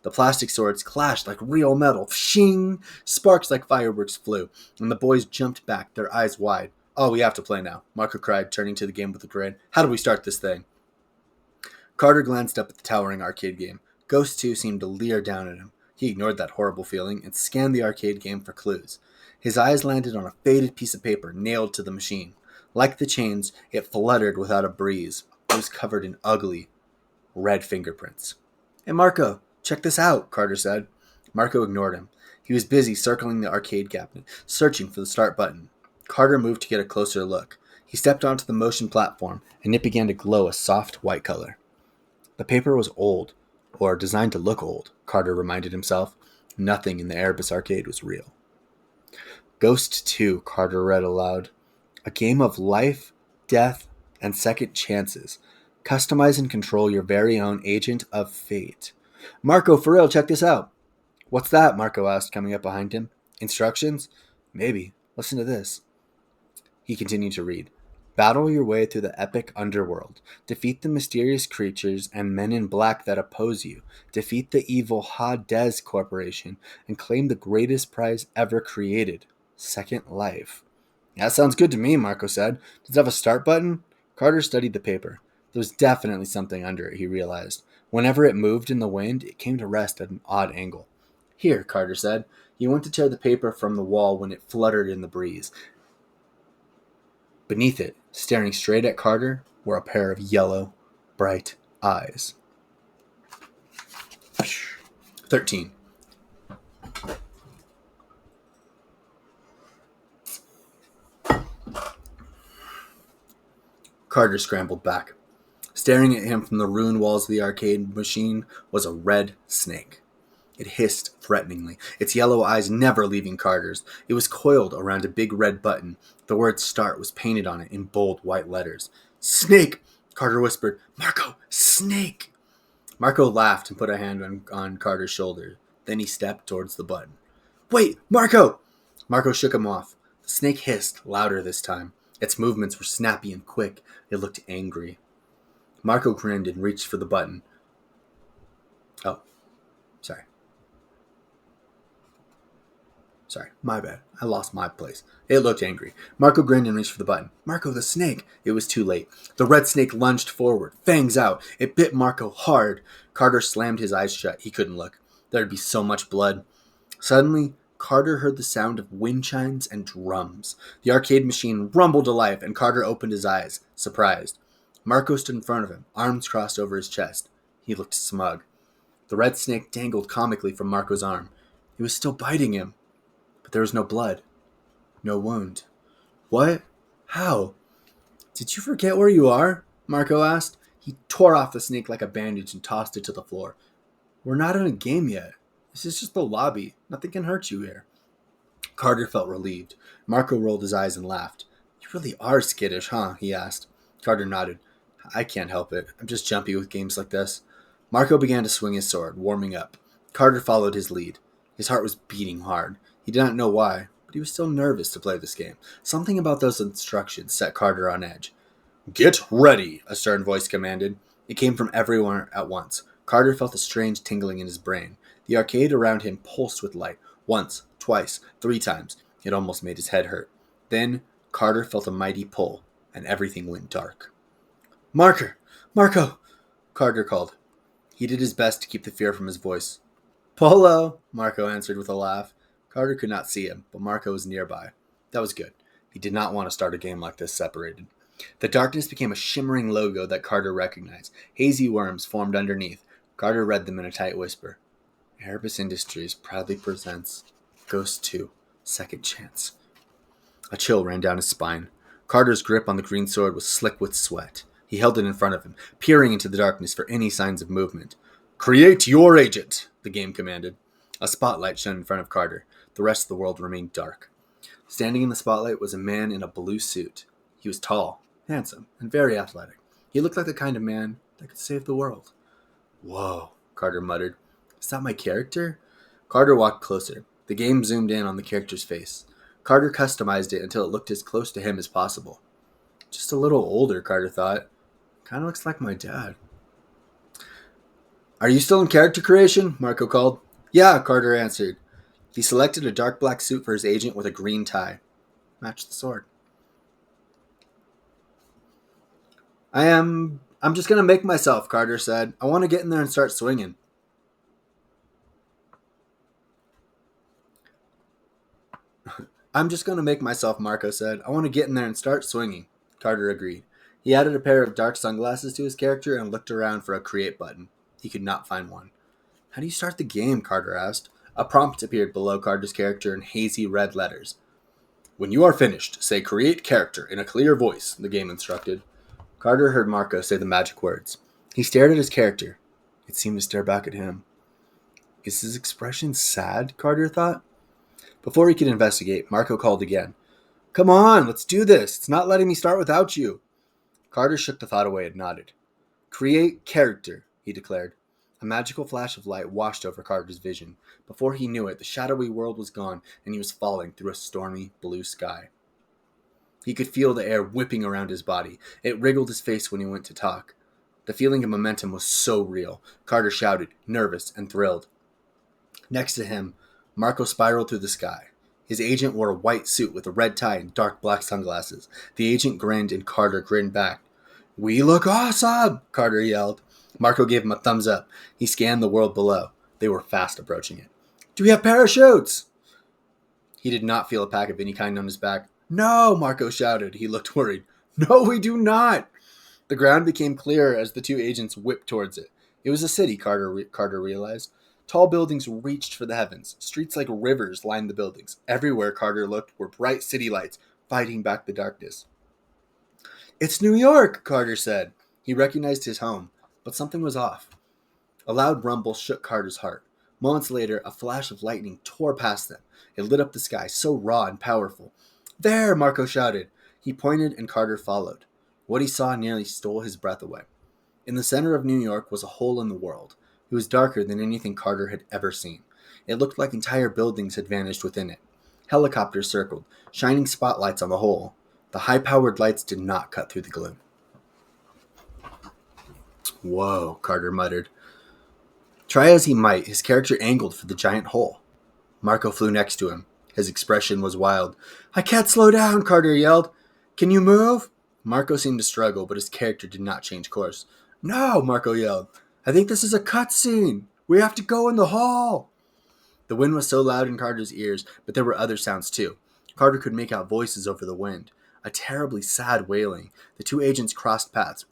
The plastic swords clashed like real metal. Shing! Sparks like fireworks flew, and the boys jumped back, their eyes wide. Oh, we have to play now, Marco cried, turning to the game with a grin. How do we start this thing? Carter glanced up at the towering arcade game. Ghost 2 seemed to leer down at him. He ignored that horrible feeling and scanned the arcade game for clues. His eyes landed on a faded piece of paper nailed to the machine. Like the chains, it fluttered without a breeze. It was covered in ugly, red fingerprints. Hey, Marco, check this out, Carter said. Marco ignored him. He was busy circling the arcade cabinet, searching for the start button. Carter moved to get a closer look. He stepped onto the motion platform, and it began to glow a soft white color. The paper was old, or designed to look old, Carter reminded himself. Nothing in the Erebus Arcade was real. Ghost 2, Carter read aloud. A game of life, death, and second chances. Customize and control your very own agent of fate. Marco, for real, check this out. What's that? Marco asked, coming up behind him. Instructions? Maybe. Listen to this. He continued to read. Battle your way through the epic underworld. Defeat the mysterious creatures and men in black that oppose you. Defeat the evil Hades Corporation and claim the greatest prize ever created. Second life. That sounds good to me, Marco said. Does it have a start button? Carter studied the paper. There was definitely something under it, he realized. Whenever it moved in the wind, it came to rest at an odd angle. Here, Carter said. He went to tear the paper from the wall when it fluttered in the breeze. Beneath it, staring straight at Carter, were a pair of yellow, bright eyes. 13. Carter scrambled back. Staring at him from the ruined walls of the arcade machine was a red snake. It hissed threateningly, its yellow eyes never leaving Carter's. It was coiled around a big red button. The word START was painted on it in bold white letters. Snake! Carter whispered. Marco, snake! Marco laughed and put a hand on Carter's shoulder. Then he stepped towards the button. Wait, Marco! Marco shook him off. The snake hissed, louder this time. Its movements were snappy and quick. It looked angry. Marco grinned and reached for the button. Oh, sorry. Sorry, my bad. I lost my place. It looked angry. Marco grinned and reached for the button. Marco, the snake! It was too late. The red snake lunged forward, fangs out. It bit Marco hard. Carter slammed his eyes shut. He couldn't look. There'd be so much blood. Suddenly, Carter heard the sound of wind chimes and drums. The arcade machine rumbled to life, and Carter opened his eyes, surprised. Marco stood in front of him, arms crossed over his chest. He looked smug. The red snake dangled comically from Marco's arm. It was still biting him, but there was no blood, no wound. What? How? Did you forget where you are? Marco asked. He tore off the snake like a bandage and tossed it to the floor. We're not in a game yet. This is just the lobby. Nothing can hurt you here. Carter felt relieved. Marco rolled his eyes and laughed. You really are skittish, huh? He asked. Carter nodded. I can't help it. I'm just jumpy with games like this. Marco began to swing his sword, warming up. Carter followed his lead. His heart was beating hard. He did not know why, but he was still nervous to play this game. Something about those instructions set Carter on edge. Get ready, a stern voice commanded. It came from everywhere at once. Carter felt a strange tingling in his brain. The arcade around him pulsed with light. Once, twice, 3 times. It almost made his head hurt. Then, Carter felt a mighty pull, and everything went dark. Marco! Carter called. He did his best to keep the fear from his voice. Polo, Marco answered with a laugh. Carter could not see him, but Marco was nearby. That was good. He did not want to start a game like this separated. The darkness became a shimmering logo that Carter recognized. Hazy worms formed underneath. Carter read them in a tight whisper. Erebus Industries proudly presents Ghost 2, Second Chance. A chill ran down his spine. Carter's grip on the green sword was slick with sweat. He held it in front of him, peering into the darkness for any signs of movement. Create your agent, the game commanded. A spotlight shone in front of Carter. The rest of the world remained dark. Standing in the spotlight was a man in a blue suit. He was tall, handsome, and very athletic. He looked like the kind of man that could save the world. Whoa, Carter muttered. Is that my character? Carter walked closer. The game zoomed in on the character's face. Carter customized it until it looked as close to him as possible. Just a little older, Carter thought. Kind of looks like my dad. Are you still in character creation? Marco called. Yeah, Carter answered. He selected a dark black suit for his agent with a green tie. Matched the sword. I'm just going to make myself, Carter said. I want to get in there and start swinging. I'm just going to make myself, Marco said. I want to get in there and start swinging. Carter agreed. He added a pair of dark sunglasses to his character and looked around for a create button. He could not find one. How do you start the game? Carter asked. A prompt appeared below Carter's character in hazy red letters. When you are finished, say create character in a clear voice, the game instructed. Carter heard Marco say the magic words. He stared at his character. It seemed to stare back at him. Is his expression sad? Carter thought. Before he could investigate, Marco called again. Come on, let's do this. It's not letting me start without you. Carter shook the thought away and nodded. Create character, he declared. A magical flash of light washed over Carter's vision. Before he knew it, the shadowy world was gone, and he was falling through a stormy blue sky. He could feel the air whipping around his body. It wriggled his face when he went to talk. The feeling of momentum was so real. Carter shouted, nervous and thrilled. Next to him, Marco spiraled through the sky. His agent wore a white suit with a red tie and dark black sunglasses. The agent grinned and Carter grinned back. We look awesome, Carter yelled. Marco gave him a thumbs up. He scanned the world below. They were fast approaching it. Do we have parachutes? He did not feel a pack of any kind on his back. No, Marco shouted. He looked worried. No, we do not. The ground became clearer as the two agents whipped towards it. It was a city, Carter realized. Tall buildings reached for the heavens. Streets like rivers lined the buildings. Everywhere Carter looked were bright city lights, fighting back the darkness. It's New York, Carter said. He recognized his home, but something was off. A loud rumble shook Carter's heart. Moments later, a flash of lightning tore past them. It lit up the sky, so raw and powerful. There, Marco shouted. He pointed and Carter followed. What he saw nearly stole his breath away. In the center of New York was a hole in the world. It was darker than anything Carter had ever seen. It looked like entire buildings had vanished within it. Helicopters circled, shining spotlights on the hole. The high-powered lights did not cut through the gloom. Whoa, Carter muttered. Try as he might, his character angled for the giant hole. Marco flew next to him. His expression was wild. "I can't slow down," Carter yelled. "Can you move?" Marco seemed to struggle, but his character did not change course. "No," Marco yelled. "I think this is a cutscene. We have to go in the hall." The wind was so loud in Carter's ears, but there were other sounds too. Carter could make out voices over the wind. A terribly sad wailing. The two agents crossed paths,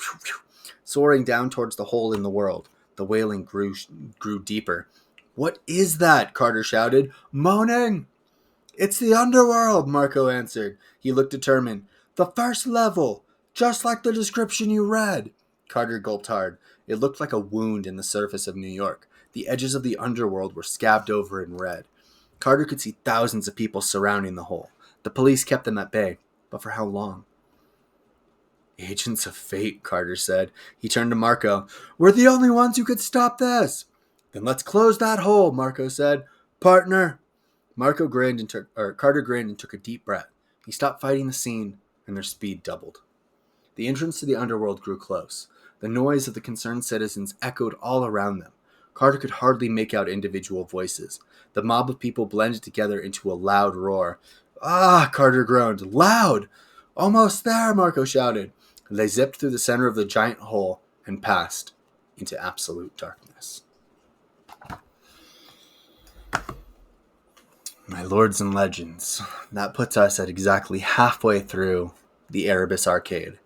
soaring down towards the hole in the world. The wailing grew deeper. "What is that?" Carter shouted. "Moaning!" "It's the underworld," Marco answered. He looked determined. "The first level, just like the description you read." Carter gulped hard. It looked like a wound in the surface of New York. The edges of the underworld were scabbed over in red. Carter could see thousands of people surrounding the hole. The police kept them at bay, but for how long? "Agents of fate," Carter said. He turned to Marco. "We're the only ones who could stop this." "Then let's close that hole," Marco said. "Partner." Carter grinned and took a deep breath. He stopped fighting the scene, and their speed doubled. The entrance to the underworld grew close. The noise of the concerned citizens echoed all around them. Carter could hardly make out individual voices. The mob of people blended together into a loud roar. "Ah!" Carter groaned. "Loud!" "Almost there!" Marco shouted. They zipped through the center of the giant hole and passed into absolute darkness. My lords and legends, that puts us at exactly halfway through the Erebus Arcade.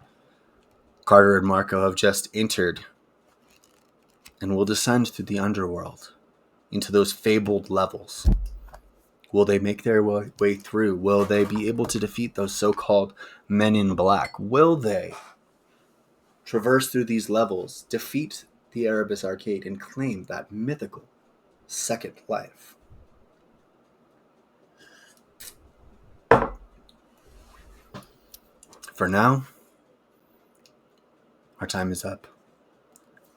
Carter and Marco have just entered and will descend through the underworld into those fabled levels. Will they make their way through? Will they be able to defeat those so-called men in black? Will they traverse through these levels, defeat the Erebus Arcade, and claim that mythical second life? For now, our time is up.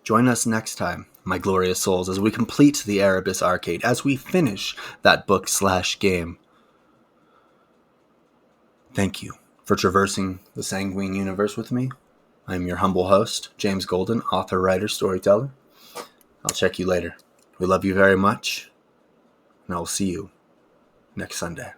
Join us next time, my glorious souls, as we complete the Erebus Arcade, as we finish that book/game. Thank you for traversing the Sanguine universe with me. I'm your humble host, James Golden, author, writer, storyteller. I'll check you later. We love you very much, and I will see you next Sunday.